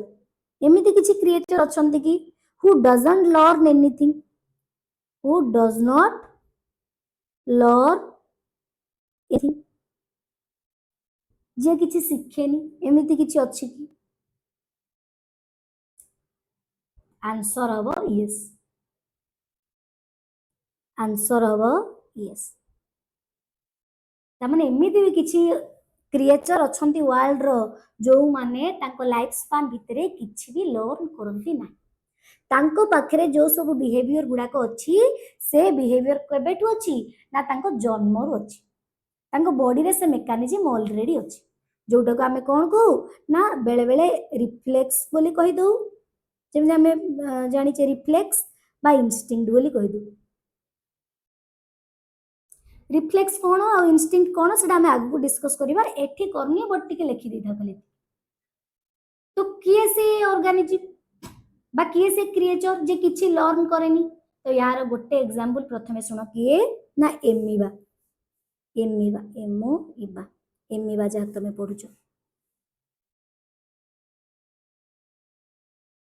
एमिति किछि क्रिएचर अछंती कि who doesn't learn anything who does not learn anything जे किछि शिखेनी एमिति किछि अछि कि आंसर हबो यस आंसर हबो यस। तामाने एमिति भी किछि क्रिएचर अछंती वर्ल्ड रो जो माने ताको लाइफ स्पान भितरे किछि भी लर्न करंती ना तांको पाखरे जो सब बिहेवियर गुडाक अछि से बिहेवियर केबेठु अछि ना तांको जन्मरु अछि तांको बॉडी रे से मेकानिज्म ऑलरेडी अछि जोटा को आमे कोन को ना बेले बेले रिफ्लेक्स बोली कहि दउ जेमे आमे जानि छे रिफ्लेक्स बा इंस्टिंक्ट बोली कहि दउ। रिफ्लेक्स कोन आ इंस्टिंक्ट कोन सेटा आमे आगु डिस्कस करिबा एठी करनी बट टिके लिखि देथा खाली। तो किए से ऑर्गेनिज्म बा किए से क्रिएचर जे किछि लर्न करेनी तो यार गोटे एग्जांपल प्रथमे सुनो किए ना एमीबा एमीबा एमो इबा एमीबा जा तमे पढुछो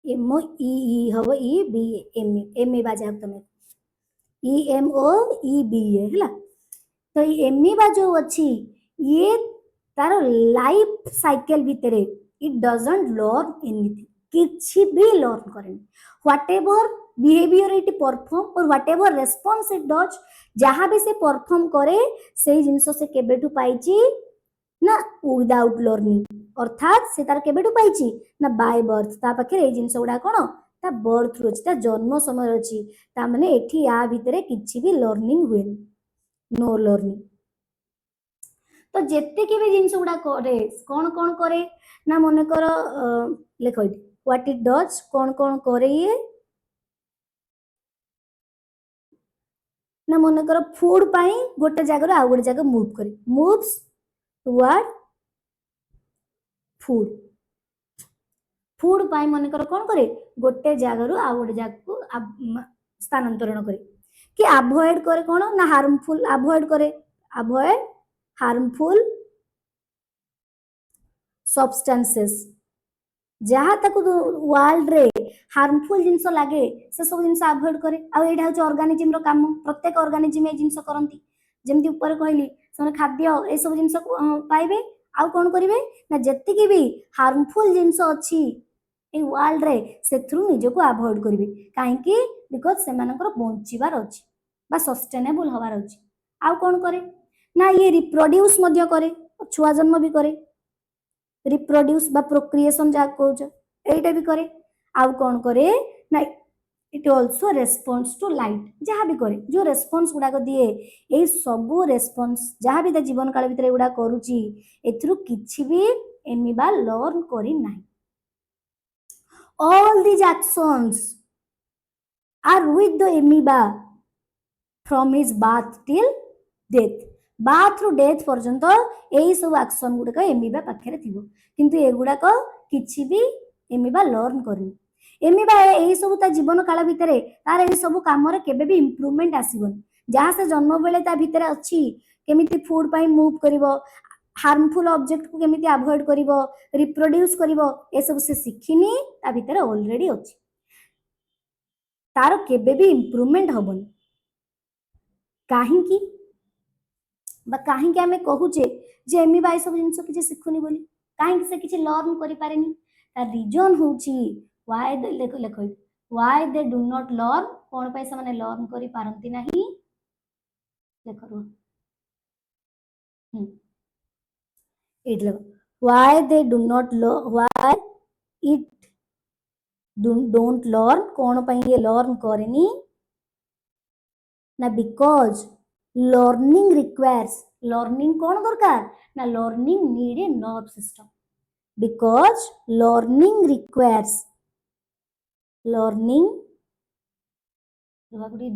एमो ई हबो ई बी एमी एमीबा जा तमे E M O E B ए हला। तो ये एमीबा जो अछि ये तारो लाइफ साइकिल भितरे इट डजंट लर्न एनीथिंग किछि भी लर्न करेनी whatever behaviour it perform और whatever response it does जहां भी से परफॉर्म करे से जिंस से केबेठु पाइची ना विदाउट लर्निंग अर्थात से तार केबेठु पाइची ना बाय बर्थ ता पाखे ए जिंस गुडा कोन ता बर्थ रोच ता जन्म समय अछि ता माने एठी या भितरे किछि भी लर्निंग हुए नो लर्निंग। तो जेते के भी जिंस गुडा करे कोन करे ना मने कर लेखो व्हाट इट डज कोन करे ये ना मने कर फूड पाई गोटे जगह आ गोटे जगह मूव करे मूव्स टुवर्ड फूड फूड पाई मने कर कोन करे गोटे जगह आ गोटे जगह को स्थानांतरण करे कि अवॉइड करे कोन ना हार्मफुल अवॉइड करे अवॉइड हार्मफुल सब्सटेंसेस जहाँ तक वर्ल्ड रे हार्मफुल जिनस लागे से सब जिनस अवॉइड करे आ एटा होच ऑर्गेनिज्म रो काम प्रत्येक ऑर्गेनिज्म ए जिनस करंती जेमति ऊपर कहली से खाद्य ए सब जिनस पाइबे आउ कौन करिवे ना जतिकि भी हार्मफुल जिनस अछि ए वर्ल्ड रे सेथरु निजको अवॉइड करिवे काहेकि बिकॉज से मानकर बंचिबार अछि बा सस्टेनेबल हबार अछि आउ कौन करे ना ये रिप्रोड्यूस मध्य करे छुआ जन्म भी करे रिप्रोड्यूस बा प्रोक्रिएशन जा कहउछ एटा भी करे आउ कौन करे ना it also response to light जहाँ भी करे जो रेस्पॉन्स गुड़ाक दिए ए सबू रेस्पॉन्स जहाँ भी जीवन काल भितर एगुड़ा करूची एथरु किछि भी एमिबा लर्न करी नाही all these actions are with the amoeba from his birth till death birth ru death पर्यंत एई सब एक्शन गुड़ाक एमिबा पाखरे थिबो किंतु एगुड़ाक किछि भी एमिबा लर्न करनी एमिबा एई सब ता जीवन काल भितर तार एई सब काम रे केबे भी इंप्रूवमेंट आसीबन जहाँ से जन्म बेले ता भितर अछि केमिति फूड पाई मूव करिवो हार्मफुल ऑब्जेक्ट को केमिति अवॉइड करिवो रिप्रोड्यूस करिवो ए सब से सिखिनी ता भितर ऑलरेडी अछि तार केबे भी इंप्रूवमेंट हबन काहेकि बा काहेकि आमे कहूचे जे एमिबा ए सब जिंस किछि सिखुनी बोली काहेकि से किछि लर्न करि पारेनी ता रीजन होची व्हाई लेखो why they do not learn कोन पय से माने लर्न करि पारंती नाही देखो it why they do not why it don't learn कोन पय ये लर्न करेनी ना बिकॉज लर्निंग रिक्वायर्स लर्निंग कौन दरकार ना learning need a nerve system because learning requires learning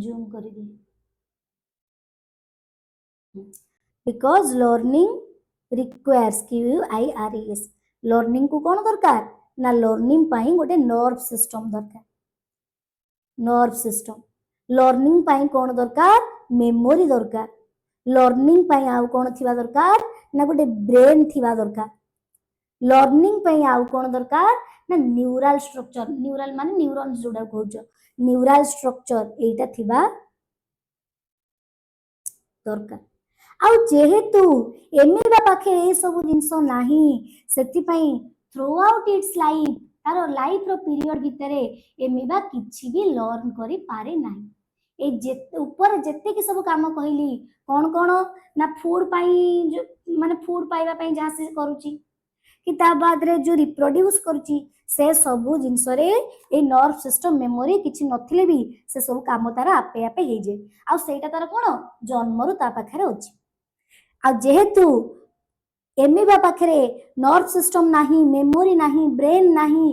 जूम कर दी because learning requires QUIRES learning को कौन दरकार ना लर्निंग पाई गोटे नर्व सिस्टम दरकार नर्व सिस्टम लर्निंग पाई कौन दरकार मेमोरी दरकार लर्निंग पाई आउ कौन थिबा दरकार ना गोटे ब्रेन थिबा दरकार लर्निंग पाई आउ कौन दरकार ना न्यूरल स्ट्रक्चर न्यूरल माने न्यूरॉन्स जोडा कहउछ न्यूरल स्ट्रक्चर एटा थिबा दरकार आउ जेहेतु एमिबा पाखे ए सब जिंस नाही सेति पई थ्रू आउट इट्स लाइफ तार लाइफ रो पीरियड भितरे एमिबा किछि भी लर्न करि पारे नाही ए जे ऊपर जेते कि सब काम कहली कोन कोन ना फूड पाई जो माने फूड पाइबा पई जहाँ से करूची कि ता बाद रे जो रिप्रोड्यूस करूची से सबु जिंस रे ए नर्व सिस्टम मेमोरी किछि नथिले भी से सब काम तारा आपे आपे हे जे आ सेटा तार कोन जन्मरु ता पाखरे अछि आ जेहेतु एमिबा पाखरे नर्व सिस्टम नाही मेमोरी नाही ब्रेन नाही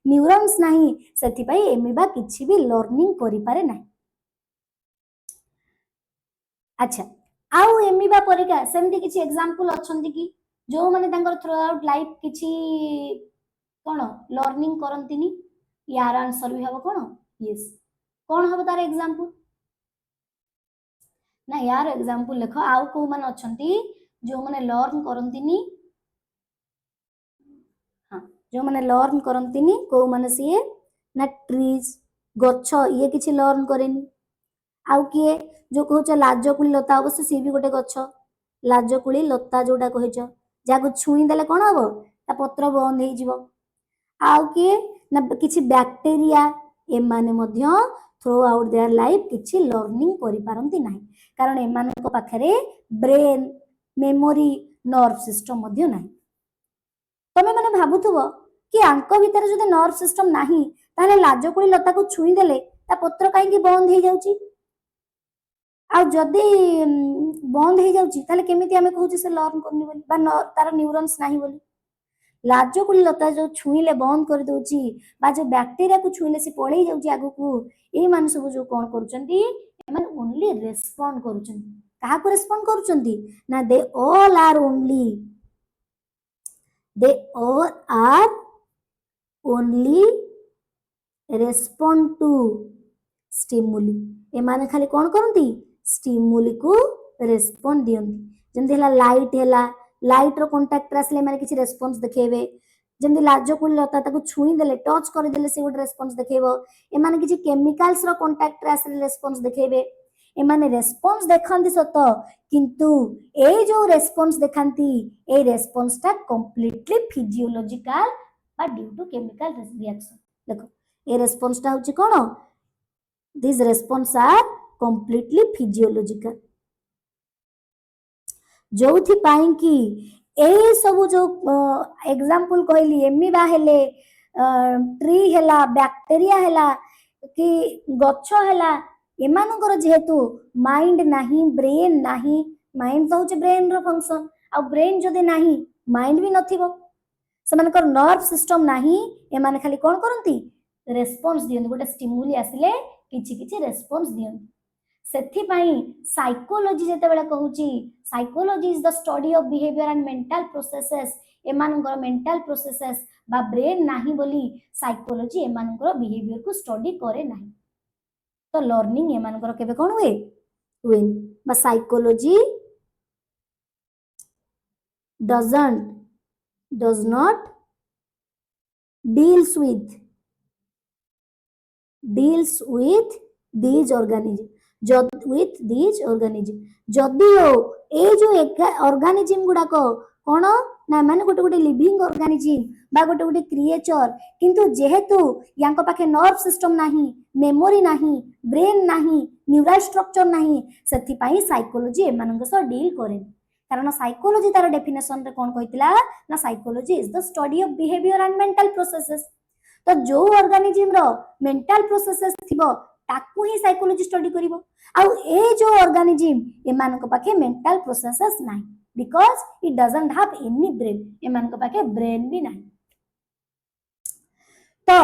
न्यूरॉन्स नाही सेति पई एमिबा किछि भी लर्निंग करि पारे नाही अच्छा आउ एमिबा परिका सेमति किछि एग्जांपल अछंती कि जो माने तांकर थ्रू आउट लाइफ किछि कोन लर्निंग करंतिनी यार आंसर भी हबो कोन यस कोन हबो तार एग्जांपल ना यार एग्जांपल लेखो आउ को माने अछंती जो माने लर्न करंतिनी हां जो माने लर्न करंतिनी को माने सिए ना ट्रीज गच्छ ये किछि लर्न करेनी आउ किए जो कहउछ लाजकुली लता अवश्य सी भी गोटे गच्छ लाजकुली लता जोडा कहइछ जाको छुई देले कोन हबो ता पत्र बंद हे जिवो आउ किए ना किछि बैक्टीरिया ए माने मध्य थ्रू आउट देयर लाइफ किछि लर्निंग करि पारंती नाही कारण ए माने को पाखरे ब्रेन मेमोरी नर्व सिस्टम मध्य नाही तमे माने भाबुथबो कि आंको भीतर जदि नर्व सिस्टम नाही ताले लाजकुली लता को छुई देले ता पत्र काई कि बंद हे जाउची आ जदि बंद हे जाउची ताले केमिति हमें कहउची से लर्न करनी बोली बा तार न्यूरॉन्स नाही बोली लाजकुली लता जो छुईले बंद कर दोची बा जो बैक्टीरिया को छुईले से पळेई जाउची आगु को ए मान सब जो कोन करूचंती ए मान ओनली रेस्पोंड करूचंती कहा को रेस्पोंड करूचंती ना they all are only respond to stimuli ए माने खाली कोन करंती स्टिमुली को रेस्पोंड दियंती जंदी हला लाइट रो कांटेक्ट आसले माने किछि रेस्पोंस देखेबे जंदी लाजकुली लता ताको छुई देले टच कर देले से गोटे रेस्पोंस देखेबो ए माने किछि केमिकल्स रो कांटेक्ट आसले रेस्पोंस देखेबे एमाने रेस्पॉन्स देखंती सत किंतु ए जो रेस्पॉन्स देखंती ए रेस्पॉन्स टा कंप्लीटली फिजियोलॉजिकल बा ड्यू टू केमिकल रिएक्शन देखो ए रेस्पॉन्स टा होची कोन this response are completely physiological जोथि पाई कि ए सब जो एग्जांपल कहली एमिबा हेले ट्री हेला बैक्टीरिया हेला कि गछ हेला एमानकर जेहेतु माइंड नाही ब्रेन नाही माइंड तो होचे ब्रेन रो फंक्शन आ ब्रेन जदि नाही माइंड भी नथिबो सेमानकर नर्व सिस्टम नाही एमाने खाली कोन करंती रेस्पॉन्स दियन गोटे स्टिमुली आसिले किछि किछि रेस्पॉन्स दियन सेथिपाई साइकोलॉजी जेतेबेले कहूची psychology is the study of behaviour and mental processes एमानकर मेंटल प्रोसेसेस बा ब्रेन नाही बोली साइकोलॉजी एमानकर बिहेवियर को स्टडी करे नाही तो लर्निंग एमानकर केबे कोन हुए हुए बा psychology does not deals with these organism जदिओ ए जो ऑर्गेनिज्म गुडाक कोन ना माने गोटे गोटे लिविंग ऑर्गेनिज्म बा गोटे गोटे क्रिएचर किंतु जेहेतु यांको पाखे नर्व सिस्टम नाही मेमोरी नाही ब्रेन नाही न्यूरल स्ट्रक्चर नाही सेथि पई साइकोलॉजी एमानक सो डील करे कारण साइकोलॉजी तार डेफिनेशन रे कोन कहितला ना psychology is the study of behaviour and mental processes तो जो ऑर्गेनिज्म रो मेंटल प्रोसेसेस थिबो ताकू ही साइकोलॉजी स्टडी करिवो आउ ए जो ऑर्गेनिज्म एमानक पाखे मेंटल प्रोसेसेस नाही because it doesn't have any brain एमानक पाखे ब्रेन भी नाही तो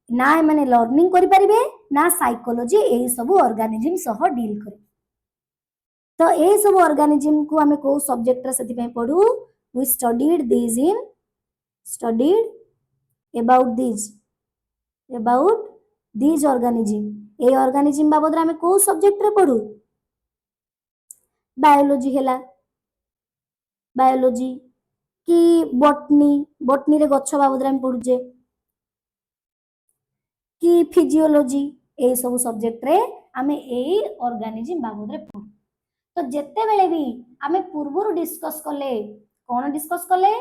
ना माने लर्निंग करि परिबे ना साइकोलॉजी ए सब ऑर्गेनिज्म सह डील करे तो ए सब ऑर्गेनिज्म को हमें को सब्जेक्ट रे सेति पे पढू we studied about these organism ए organism बाबद हमें को सब्जेक्ट रे पढू बायोलॉजी हेला बायोलॉजी कि बॉटनी रे गच्छ बाबद हम पढू जे कि फिजियोलॉजी ए सब सब्जेक्ट रे हमें ए ऑर्गेनिज्म बाबद रे पढू तो जेते बेले भी हमें पूर्व डिस्कस कले कौन डिस्कस कले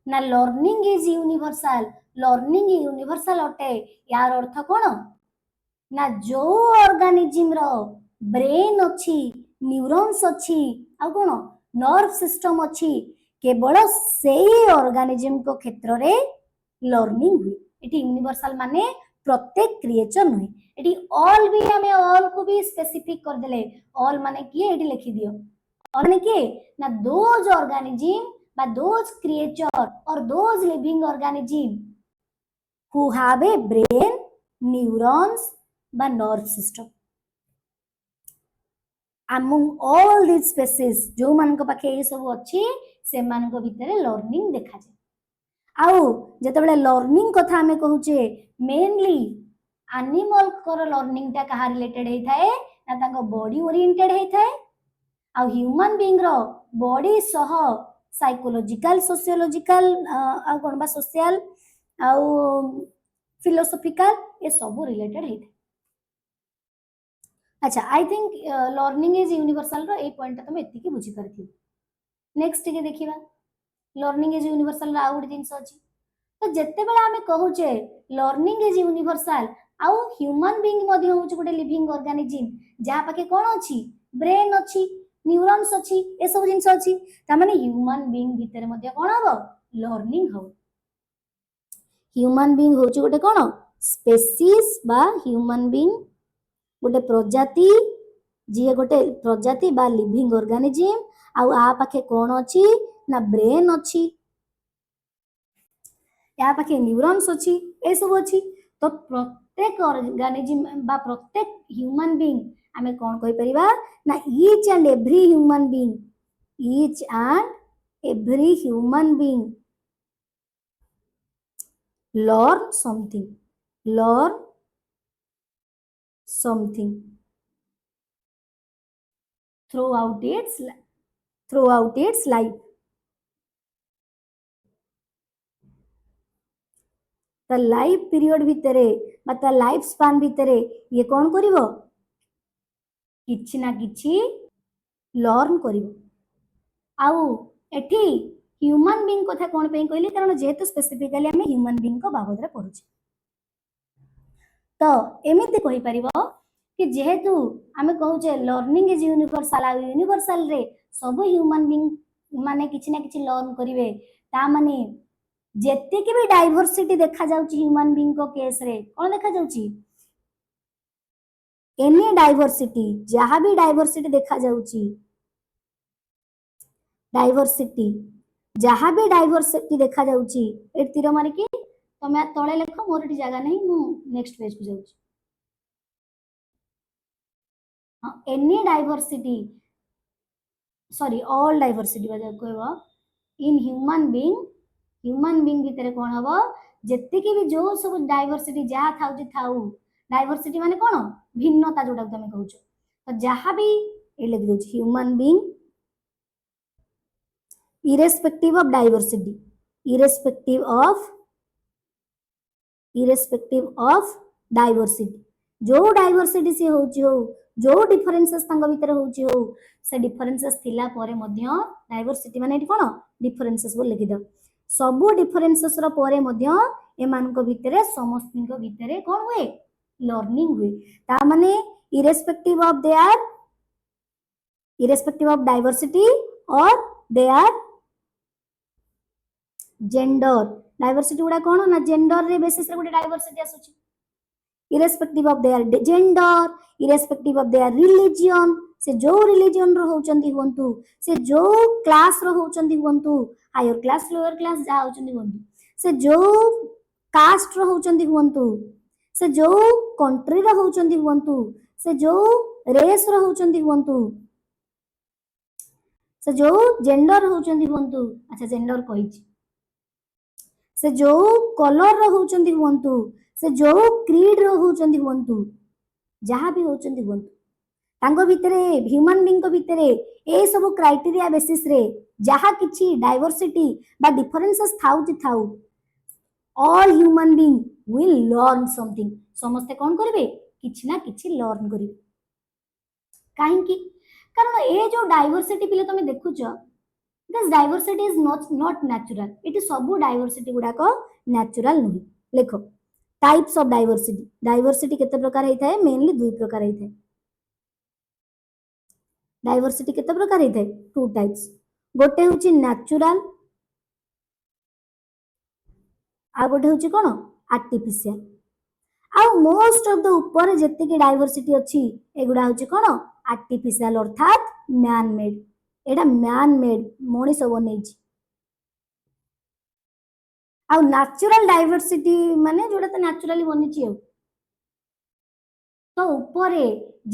ना लर्निंग इज यूनिवर्सल अटे यार अर्थ कौन ना जो ऑर्गेनिज्म रो ब्रेन अच्छी न्यूरॉन्स अच्छी आ कौन नर्व सिस्टम अच्छी केवल से ऑर्गेनिज्म को क्षेत्र रे लर्निंग हुए एटी यूनिवर्सल माने प्रत्येक क्रिएचर नुहे एटी ऑल भी हमें ऑल को भी स्पेसिफिक कर देले ऑल माने किए एटी लिखि दियो और माने किए ना दोज ऑर्गेनिज्म बा दोज क्रिएचर और those living organism who have a brain neurons बा nerve system among all these species जो मान को पाखे ये सब अच्छी से मान को भीतरे लर्निंग देखा जाए आउ जते बले लर्निंग कथा हमें कहूचे मेनली एनिमल कर लर्निंग ता कहा रिलेटेड हे थाए ना ताको बॉडी ओरिएंटेड हे थाए आ ह्यूमन बीइंग रो बॉडी सह साइकोलॉजिकल सोशियोलॉजिकल आ कोन बा सोशल आउ फिलोसॉफिकल ये सब रिलेटेड है अच्छा I think learning is universal रो ए पॉइंट तुम एति की बुझी परथि नेक्स्ट के देखिबा लर्निंग इज यूनिवर्सल रा आउट जिंस अछि तो जत्ते बेला हमें कहूचे लर्निंग इज यूनिवर्सल आउ ह्यूमन बीइंग मध्ये होउछ गोटे लिविंग ऑर्गेनिज्म जहा पाके कोन अछि ब्रेन अछि न्यूरॉन्स अछि ए सब जिंस अछि त माने ह्यूमन बीइंग भीतर मध्ये कोन हबो लर्निंग हो ह्यूमन बीइंग होची गोटे कोन स्पेसीज बा ह्यूमन बीइंग गोटे प्रजाति जी गोटे प्रजाति बा लिविंग ऑर्गेनिज्म आउ आ पाखे कोन अछि ना ब्रेन अछि या पाखे न्यूरॉन्स अछि ए सब अछि तो प्रत्येक ऑर्गेनिज्म बा प्रत्येक ह्यूमन बीइंग हमें कोन कहि परिबा ना each and every human being learn something throughout its life the life period भितरे बा लाइफ स्पान भितरे ये कौन करिवो किछि ना किछि लर्न करिवो आउ एठी ह्यूमन बीइंग कथा कोन पे कहली कारण जेहेतु स्पेसिफिकली हम ह्यूमन बीइंग को बाबद रे पढुछे तो एमिति कहि परिबो कि जेहेतु आमे कहूचे लर्निंग इज यूनिवर्सल आ यूनिवर्सल रे सब ह्यूमन बीइंग माने किछि ना किछि लर्न करिवे ता माने जेतिके भी डाइवर्सिटी देखा जाउची ह्यूमन बीइंग को केस रे कोन देखा जाउची एनी डाइवर्सिटी जहाँ भी डाइवर्सिटी देखा जाउची डाइवर्सिटी जहाँ भी डाइवर्सिटी देखा जाउची ए तीर मारे कि तमे तळे लेख मोर एटी जगह नहीं मु नेक्स्ट पेज को जाउची any diversity sorry all diversity बजा कहबो इन ह्यूमन बीइंग भितर कोन हबो जेतिके भी जो सब डाइवर्सिटी जहाँ थाउची थाउ डाइवर्सिटी माने कोन भिन्नता जोटा तमे कहूचो तो जहाँ भी ए लिख दउची human being irrespective of diversity irrespective of diversity जो डाइवर्सिटी से होची हो जो डिफरेंसेस तांग भीतर होची हो से डिफरेंसेस थिला परे मध्य डाइवर्सिटी माने एटी कोन डिफरेंसेस बोल लिखि द सब डिफरेंसेस रो परे मध्य एमान को भीतर समस्तिन को भीतर कोन हुए लर्निंग हुए ता माने irrespective of diversity or their gender diversity गुडा कोन ना जेंडर रे बेसिस रे गुडा डाइवर्सिटी आसुची irrespective of their gender irrespective of their religion से जो रिलीजन रो होचंती हुंतु से जो क्लास रो होचंती हुंतु हायर क्लास लोअर क्लास जा होचंती हुंतु से जो कास्ट रो होचंती हुंतु से जो कंट्री रो होचंती हुंतु से जो रेस रो होचंती हुंतु से जो जेंडर होचंती हुंतु अच्छा जेंडर कहिची से जो कलर रो होचंती हुंतु से जो क्रीड रो होचंती हुंतु जहाँ भी होचंती हुंतु तांगो भितरे ह्यूमन बीइंग को भितरे ए सब क्राइटेरिया बेसिस रे जहाँ किछि डाइवर्सिटी बा डिफरेंसेस थाउची थाउ all human being will learn something समस्ते कोन करिवे किछि ना किछि लर्न करिवे काहे कि कारण ए जो डाइवर्सिटी पिले तमे देखुचो this diversity is not natural it सब डाइवर्सिटी गुडा को नेचुरल नहीं देखो टाइप्स ऑफ डाइवर्सिटी डाइवर्सिटी केते प्रकार हेता है मेनली दुई प्रकार हेता है डाइवर्सिटी केते प्रकार हेता है टू टाइप्स गोटे होची नेचुरल आ गोटे होची कोन आर्टिफिशियल आ मोस्ट ऑफ द ऊपर जत्ते की डाइवर्सिटी अछि एगुडा होची कोन आर्टिफिशियल अर्थात मैन मेड एटा मैन मेड मनीष बनै आ नेचुरल डाइवर्सिटी माने जोटा तो नेचुरली बनी तो ऊपर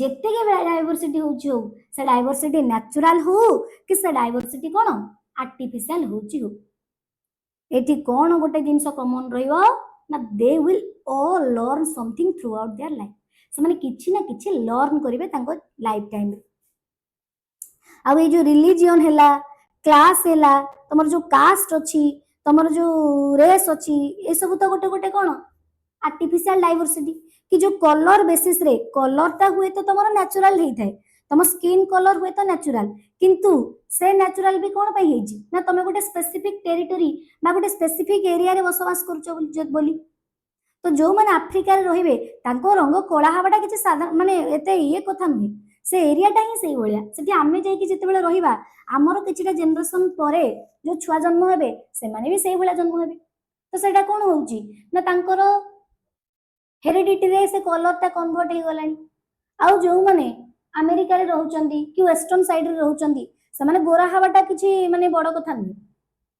जेते के डाइवर्सिटी होची हो से डाइवर्सिटी नेचुरल हो कि से डाइवर्सिटी कोन आर्टिफिशियल होची हो एठी कोन गोटे जिंस कॉमन रहियो ना they will all learn something through out their life से माने किछि ना किछि लर्न करिवे तांको लाइफ टाइम आ ये जो रिलीजियन हैला क्लास हैला तमर जो कास्ट अछि तमर जो रेस अछि ए सब तो गोटे गोटे कोन आर्टिफिशियल डाइवर्सिटी कि जो कलर बेसिस रे कलर ता हुए तो तमर नेचुरल हेई थाए तम स्किन कलर हुए तो नेचुरल किंतु से नेचुरल भी कोन पई हेई छी ना तमे गोटे स्पेसिफिक टेरिटरी बा गोटे स्पेसिफिक एरिया रे बसवास करछो बोली तो जो माने अफ्रीका रे रहिबे तांको रंग कोला हवाटा किछि साधारण माने एते ये कथा नहीं से एरियाटा ही सेही भलिया सेठी आमे जाई कि जेते बेले रहिबा हमरो किछिटा जनरेशन परे जो छुआ जन्म हेबे से माने भी सेही भलिया जन्म हेबे तो सेटा कोन होउची ना तांकर हेरिडिटी रे से कलर ता कन्वर्ट हे गलानी आ जो माने अमेरिका रे रहउचंदी कि वेस्टर्न साइड रे रहउचंदी से माने गोरा हवाटा किछि माने बड़ कथा नहीं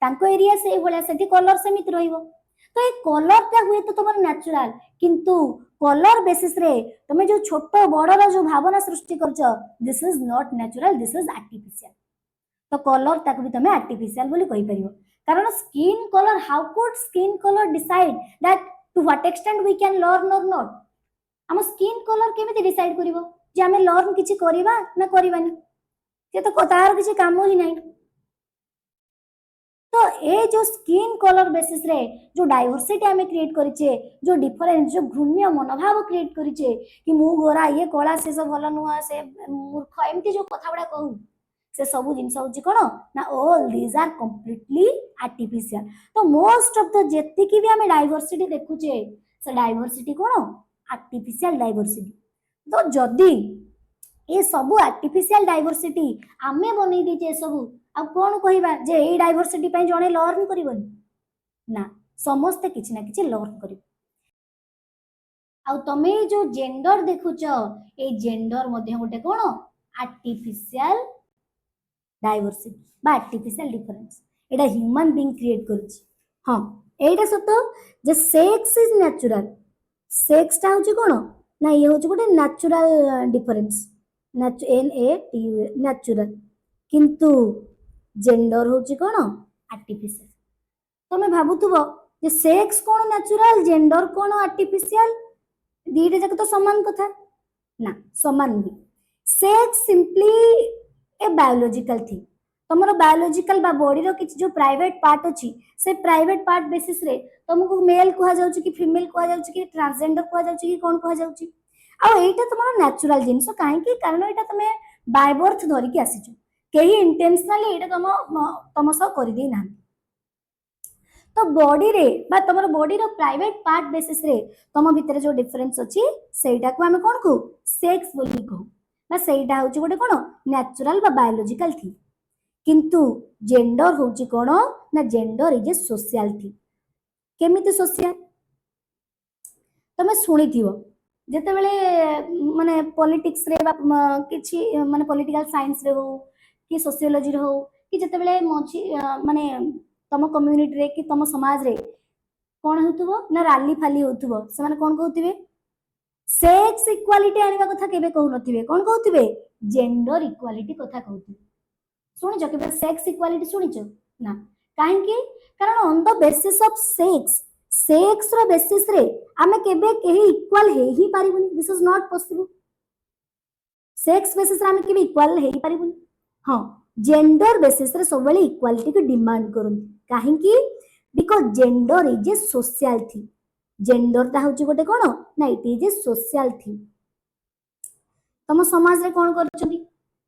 तांको एरिया सेही भलिया सेठी कलर सेमित रहिबो तो ये कलर ता हुए तो तुम नेचुरल किंतु कलर बेसिस रे तुम जो छोट बड़ जो भावना सृष्टि करछ this is not natural this is artificial तो कलर ताको भी तुम आर्टिफिशियल बोली कहि परिबो कारण skin colour how could skin colour decide that to what extent we can learn और नॉट हम स्किन कलर केमिति डिसाइड करिवो जे हमें लर्न किछि करिबा ना करिबानी से तो तार किछि काम ही नाही तो ये जो स्किन कलर बेसिस रे जो डाइवर्सिटी आम क्रिएट करिचे, जो डिफरेंस जो घृण्य मनोभाव क्रिएट करिचे कि मु गोरा ये कला से सब भल नुह से मूर्ख एमती जो कथा गुड़ा कहू से सब जिन हूँ कौन ना all these are completely artificial. तो मोस्ट ऑफ द जेतिकी भी आम डाइवर्सिटी देखुचे से डाइवर्सिटी कौन आर्टिफिशियल डाइवर्सिटी। तो जदि ये सब आर्टिफिशियल डाइवर्सिटी आमे बनै दीचे सब आ कौन कहवा जे ये डाइवर्सिटी पे जड़े लर्न करबनी ना समस्ते किछि ना किछि लर्न कर। तमे जो जेंडर देखुच ए जेंडर मध्य गोटे कौन आर्टिफिशियल डाइवर्सिटी बा आर्टिफिशियल डिफरेंस एटा ह्यूमन बीइंग क्रिएट करूची। हाँ एटा सत जे सेक्स इज नेचुरल, सेक्स टा होची कोन ना ये होची गोटे नेचुरल डिफरेंस नेचुरल, किंतु जेंडर होची कोन आर्टिफिशियल। तमे भाबुथुबो जे सेक्स कोन नेचुरल जेंडर कोन आर्टिफिशियल, दीटे जाक तो समान कथा ना समान नहीं। Sex simply a biological thing, तुमरो बायोलॉजिकल बा बॉडी रो किछ जो प्राइवेट पार्ट अछि से प्राइवेट पार्ट बेसिस रे तुमको मेल कहा जाउछि कि फीमेल कहा जाउछि कि ट्रांसजेंडर कहा जाउछि कि कोन कहा जाउछि। आ एटा तुमरो नेचुरल जिंस काहे कि कारण एटा तमे बाय बर्थ धरि के आसीछु, केही इंटेंशनली एटा तम सह करि दे ना। तो बॉडी रे बा तुमरो बॉडी रो प्राइवेट पार्ट बेसिस रे तुम भितर जो डिफरेंस अछि सेटा को हमें कोन कहू सेक्स बोली कहू बा सेटा होछि गोटे कोन नेचुरल बा बायोलॉजिकल थिंग। किंतु जेंडर होछि कोन ना gender is A social thing. केमिति सोशल तमे सुनिथिबो जेते बेले माने पॉलिटिक्स रे बा किछि माने पॉलिटिकल साइंस रे हो कि सोशियोलॉजी रे हो कि जेते बेले मछि माने तम कम्युनिटी रे कि तम समाज रे कोन होतुबो ना रैली फाली होतुबो से माने कोन कहउथिबे सेक्स इक्वालिटी आनिबा कथा केबे कहउ नथिबे, कोन कहउथिबे जेंडर इक्वालिटी कथा कहउथिबे। सुनिछ केबे सेक्स इक्वालिटी सुनिछ ना काहे कि कारण on the basis of sex sex रो बेसिस रे आमे केबे केही इक्वल हे ही पारिबुनी, this is not possible. Sex basis रे आमे केबे इक्वल हे ही पारिबुनी। हां जेंडर बेसिस रे सब बेले इक्वालिटी को डिमांड करन काहे कि because gender is A social thing. Gender ता होची गोटे कोन ना it is a social thing. तम समाज रे कोन करछथि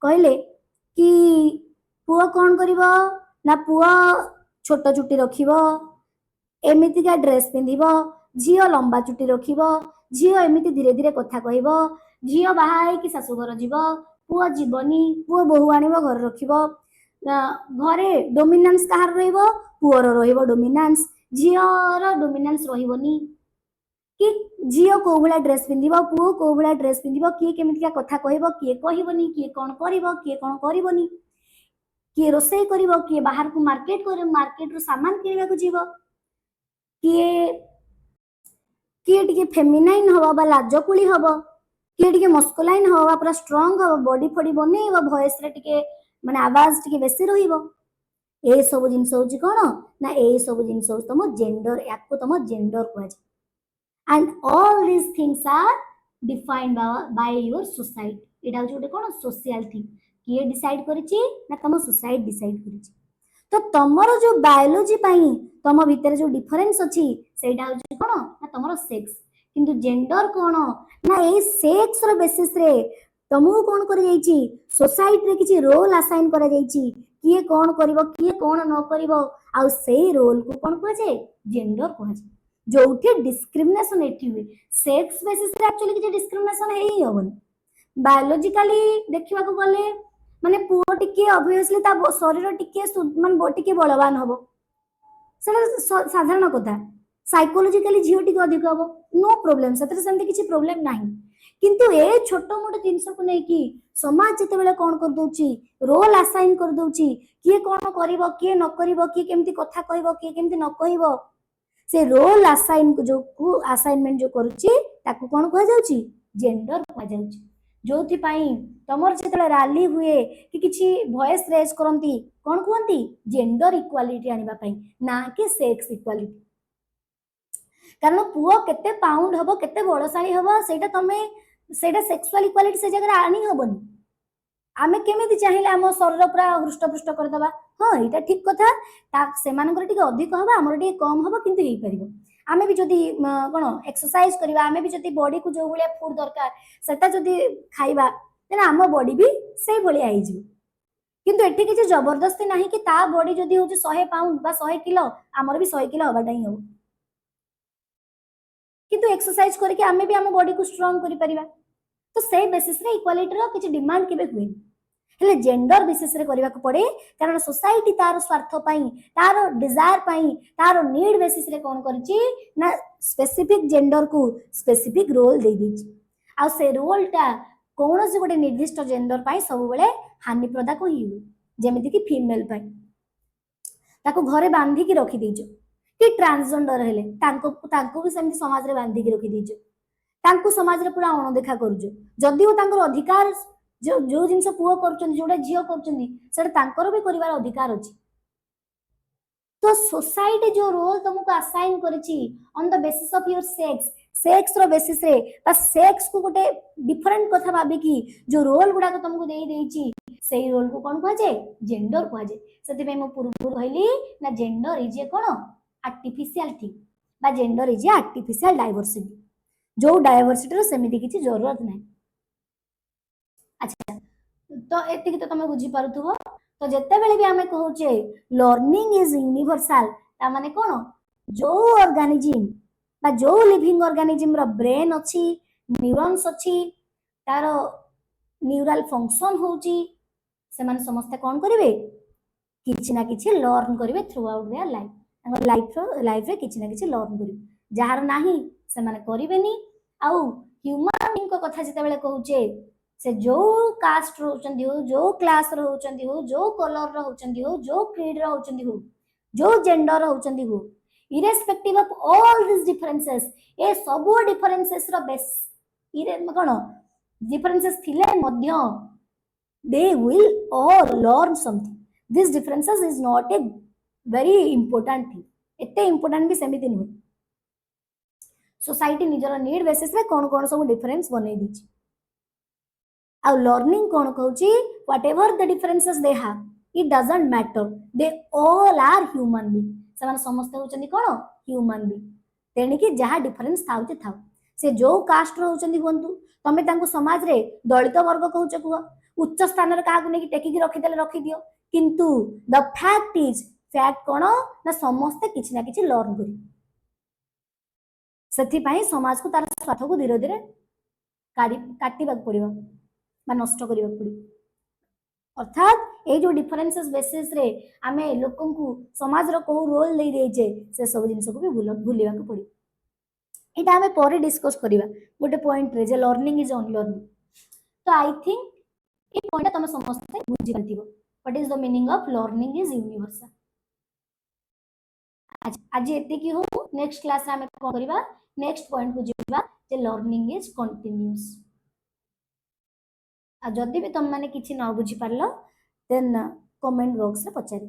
कहले कि पुआ कोन करिवो ना पुआ छोट चुटी रखिवो एमिति का ड्रेस पिंधिबो, झियो लंबा चुटी रखिवो, झियो एमिति धीरे धीरे कथा कहइबो, झियो बाहा है कि सासु घर जीवो, पुआ जीवनी पुआ बहु आनिबो घर रखिवो, घरे डोमिनेंस कहार रहइबो पुअर रहइबो डोमिनेंस, झियोर डोमिनेंस रहिबोनी कि झियो को भला ड्रेस पिंधिबो पुओ को भला ड्रेस पिंधिबो, किए केमिति का कथा कहइबो किए कहिबोनी, किए कोन करिवो किए कोन करिवोनी, किए रोषेई करिवो किए बाहर को मार्केट करे मार्केट रो सामान किनिबा को जीवो, किए किए टिके फेमिनाइन हबो बा लाजकुली हबो, किए टिके मस्कुलाइन हबो बा पूरा स्ट्रांग हबो बॉडी फॉडी बनेइबो वॉइस रे टिके माने आवाज टिके बेसी रहिबो। ए सब जिंस होची कोन ना ए सब जिंस हो तम जेंडर याको तम जेंडर कहै छै। And all these things are defined by your society। एटा होची गोटे कोन सोशल थिंग किए डिसाइड करिछि ना तम सोसाइटी डिसाइड करिछि। तो तमरो जो बायोलॉजी पाई तम भीतर जो डिफरेंस अछि सेटा होची कोन ना तमरो सेक्स, किंतु जेंडर कोन ना ए सेक्स रो बेसिस रे तमु कोन करि जाइछि सोसाइटी रे किछि रोल असाइन करा जाइछि किए कोन करिवो किए कोन न करिवो आ सेही रोल को कोन कहै छै जेंडर कहै छै। जोठी डिस्क्रिमिनेशन एठी हुए सेक्स बेसिस रे एक्चुअली किछि डिस्क्रिमिनेशन हेई होबन। बायोलॉजिकली देखिबा को गले माने पुओ टिके ऑब्वियसली ता शरीर टिके मान बॉडी के बलवान हबो सेटा साधारण कथा। साइकोलॉजिकली झियो टिके अधिक हबो नो प्रॉब्लम, सेतरे सेमते किछि प्रॉब्लम नाही। किंतु ए छोटो मोटो जिंस को नै कि समाज जते बेले कोन कर दोछि रोल असाइन कर दोछि किए कोन करिवो किए न करिवो किए केमती कथा कहइबो किए केमती न कहइबो से रोल असाइन जो को असाइनमेंट जो करूछि ताको कोन कह जाउछि जेंडर कह जाउछि। जोथि पई तमर जेतले रैली हुए कि किछि वॉइस रेज करंती कोन कहंती जेंडर इक्वालिटी आनिबा पई ना कि सेक्स इक्वालिटी। कारण पुओ केते पाउंड हबो केते बड़साली हबो सेटा तमे सेटा सेक्सुअल इक्वालिटी से जगह आनी हबनी। आमे केमिति चाहिले हम शरीर पूरा हृष्ट पुष्ट कर दबा हाँ यहाँ ठीक कथा सेमानकर टिके अधिक हबा हमर टिके कम हबो किंतु हेई परिबो आमे भी जदी कोन एक्सरसाइज करबा आमे भी जदी बॉडी को जो भलिया फूड दरकार सेटा जदी खाइबा तेना हम बॉडी भी से भलिया आइ जिवो किंतु एठी किछि जबरदस्ती नाही कि ता बॉडी जदी होची 100 पाउंड बा 100 किलो हमर भी 100 किलो हबाटा ही हो किंतु एक्सरसाइज करके आमे भी हम बॉडी को स्ट्रांग करि परिबा तो से बेसिस रे इक्वालिटी रो किछि डिमांड केबे हुए हेले जेंडर बेसिस रे करबा को पड़े कारण सोसाइटी तार स्वार्थ पई तार डिजायर पई तार नीड बेसिस रे कोन करछि ना स्पेसिफिक जेंडर को स्पेसिफिक रोल दे दिछि आ से रोल टा कौन से गोटे निर्दिष्ट जेंडर पाई सब बेले हानिप्रदायक ही हुए जेमिति कि फीमेल पाई ताको घरे बांधी की रखी दीजो कि ट्रांसजेंडर हेले तांको भी सेमति समाज रे बांधी की रखी दीजो तांको समाज रे पूरा अणदेखा करजो जदि वो तांकर अधिकार जो जो जिनस पुओ करचंदी जोडा झियो करचंदी सेटा तांकर भी करिवार अधिकार अछि तो सोसाइटी जो रोल तुमको असाइन करिछि on the basis of your sex रो बेसिस रे बस सेक्स को गोटे डिफरेंट कथा भाबी की जो रोल गुडा को तुमको देई देछि सेही रोल को कोन कहजे जेंडर कहजे सेति पे मो पूर्व कहली ना जेंडर इज ए कोन आर्टिफिशियल थिंग बा gender is a artificial diversity जो डाइवर्सिटी रो सेमिति किछि जरूरत नै अच्छा तो एतिक तो तुम बुझी पारुथबो तो जत्ते बेले भी हमें कहूचे लर्निंग इज यूनिवर्सल ता माने कोन जो ऑर्गेनिज्म बा जो लिविंग ऑर्गेनिज्म रो ब्रेन अछि न्यूरॉन्स अछि तार न्यूरल फंक्शन होची से माने समस्त कोन करिवे किछि ना किछि लर्न करिवे through out their life life रे किछि ना किछि लर्न करिवे जहार नाही से माने करिवेनी आउ ह्यूमन बीइंग को कथा जते बेले कहूचे से जो कास्ट रहउचंदी हो जो क्लास रहउचंदी हो जो कलर रहउचंदी हो जो क्रीड रहउचंदी हो जो जेंडर रहउचंदी हो irrespective of all this differences ए सब डिफरेंसेस रो बेस इरे कोन डिफरेंसेस थिले मध्य they will all learn something this differences is not a very important thing एते important भी सेमिति नुहे सोसाइटी निजर नीड बेसिस रे कोन कोन सब डिफरेंस बनै दिछि आ लर्निंग कोन कहूची whatever the differences they have it doesn't matter they all are human being समान समस्त होचंदी कोन ह्यूमन बीइंग तेनी कि जहा डिफरेंस थाउते थाउ से जो कास्ट रहउचंदी होंतु तमे तांको समाज रे दलित वर्ग कहूछ कुह उच्च स्थान रे कागु नेकी टेकी रखि देले रखि दियो किंतु द फैक्ट इज फैक्ट कोन ना समस्त किछि ना किछि लर्न करी सेथि पई समाज को तार स्वार्थ को धीरे धीरे काटिबा पड़िबो बा नष्ट करिबा पड़िबो अर्थात ए जो डिफरेंसेस बेसिस रे आमे लोकन को समाज रो को रोल ले देजे से सब जिंस को भी भूलिबा को पड़ी एटा हमें परे डिस्कस करिबा गोटे पॉइंट रे जे लर्निंग इज ओनली लर्निंग तो आई थिंक ए पॉइंट तुम समस्त बुझि पाथिबो what is the meaning of learning is universal आज एते की हो नेक्स्ट क्लास रे हमें कोन करिबा नेक्स्ट पॉइंट को जिबा जे लर्निंग इज कंटीन्यूअस आ जदि भी तुम माने किछि न बुझि पारलो देन कमेंट बॉक्स रे पचारि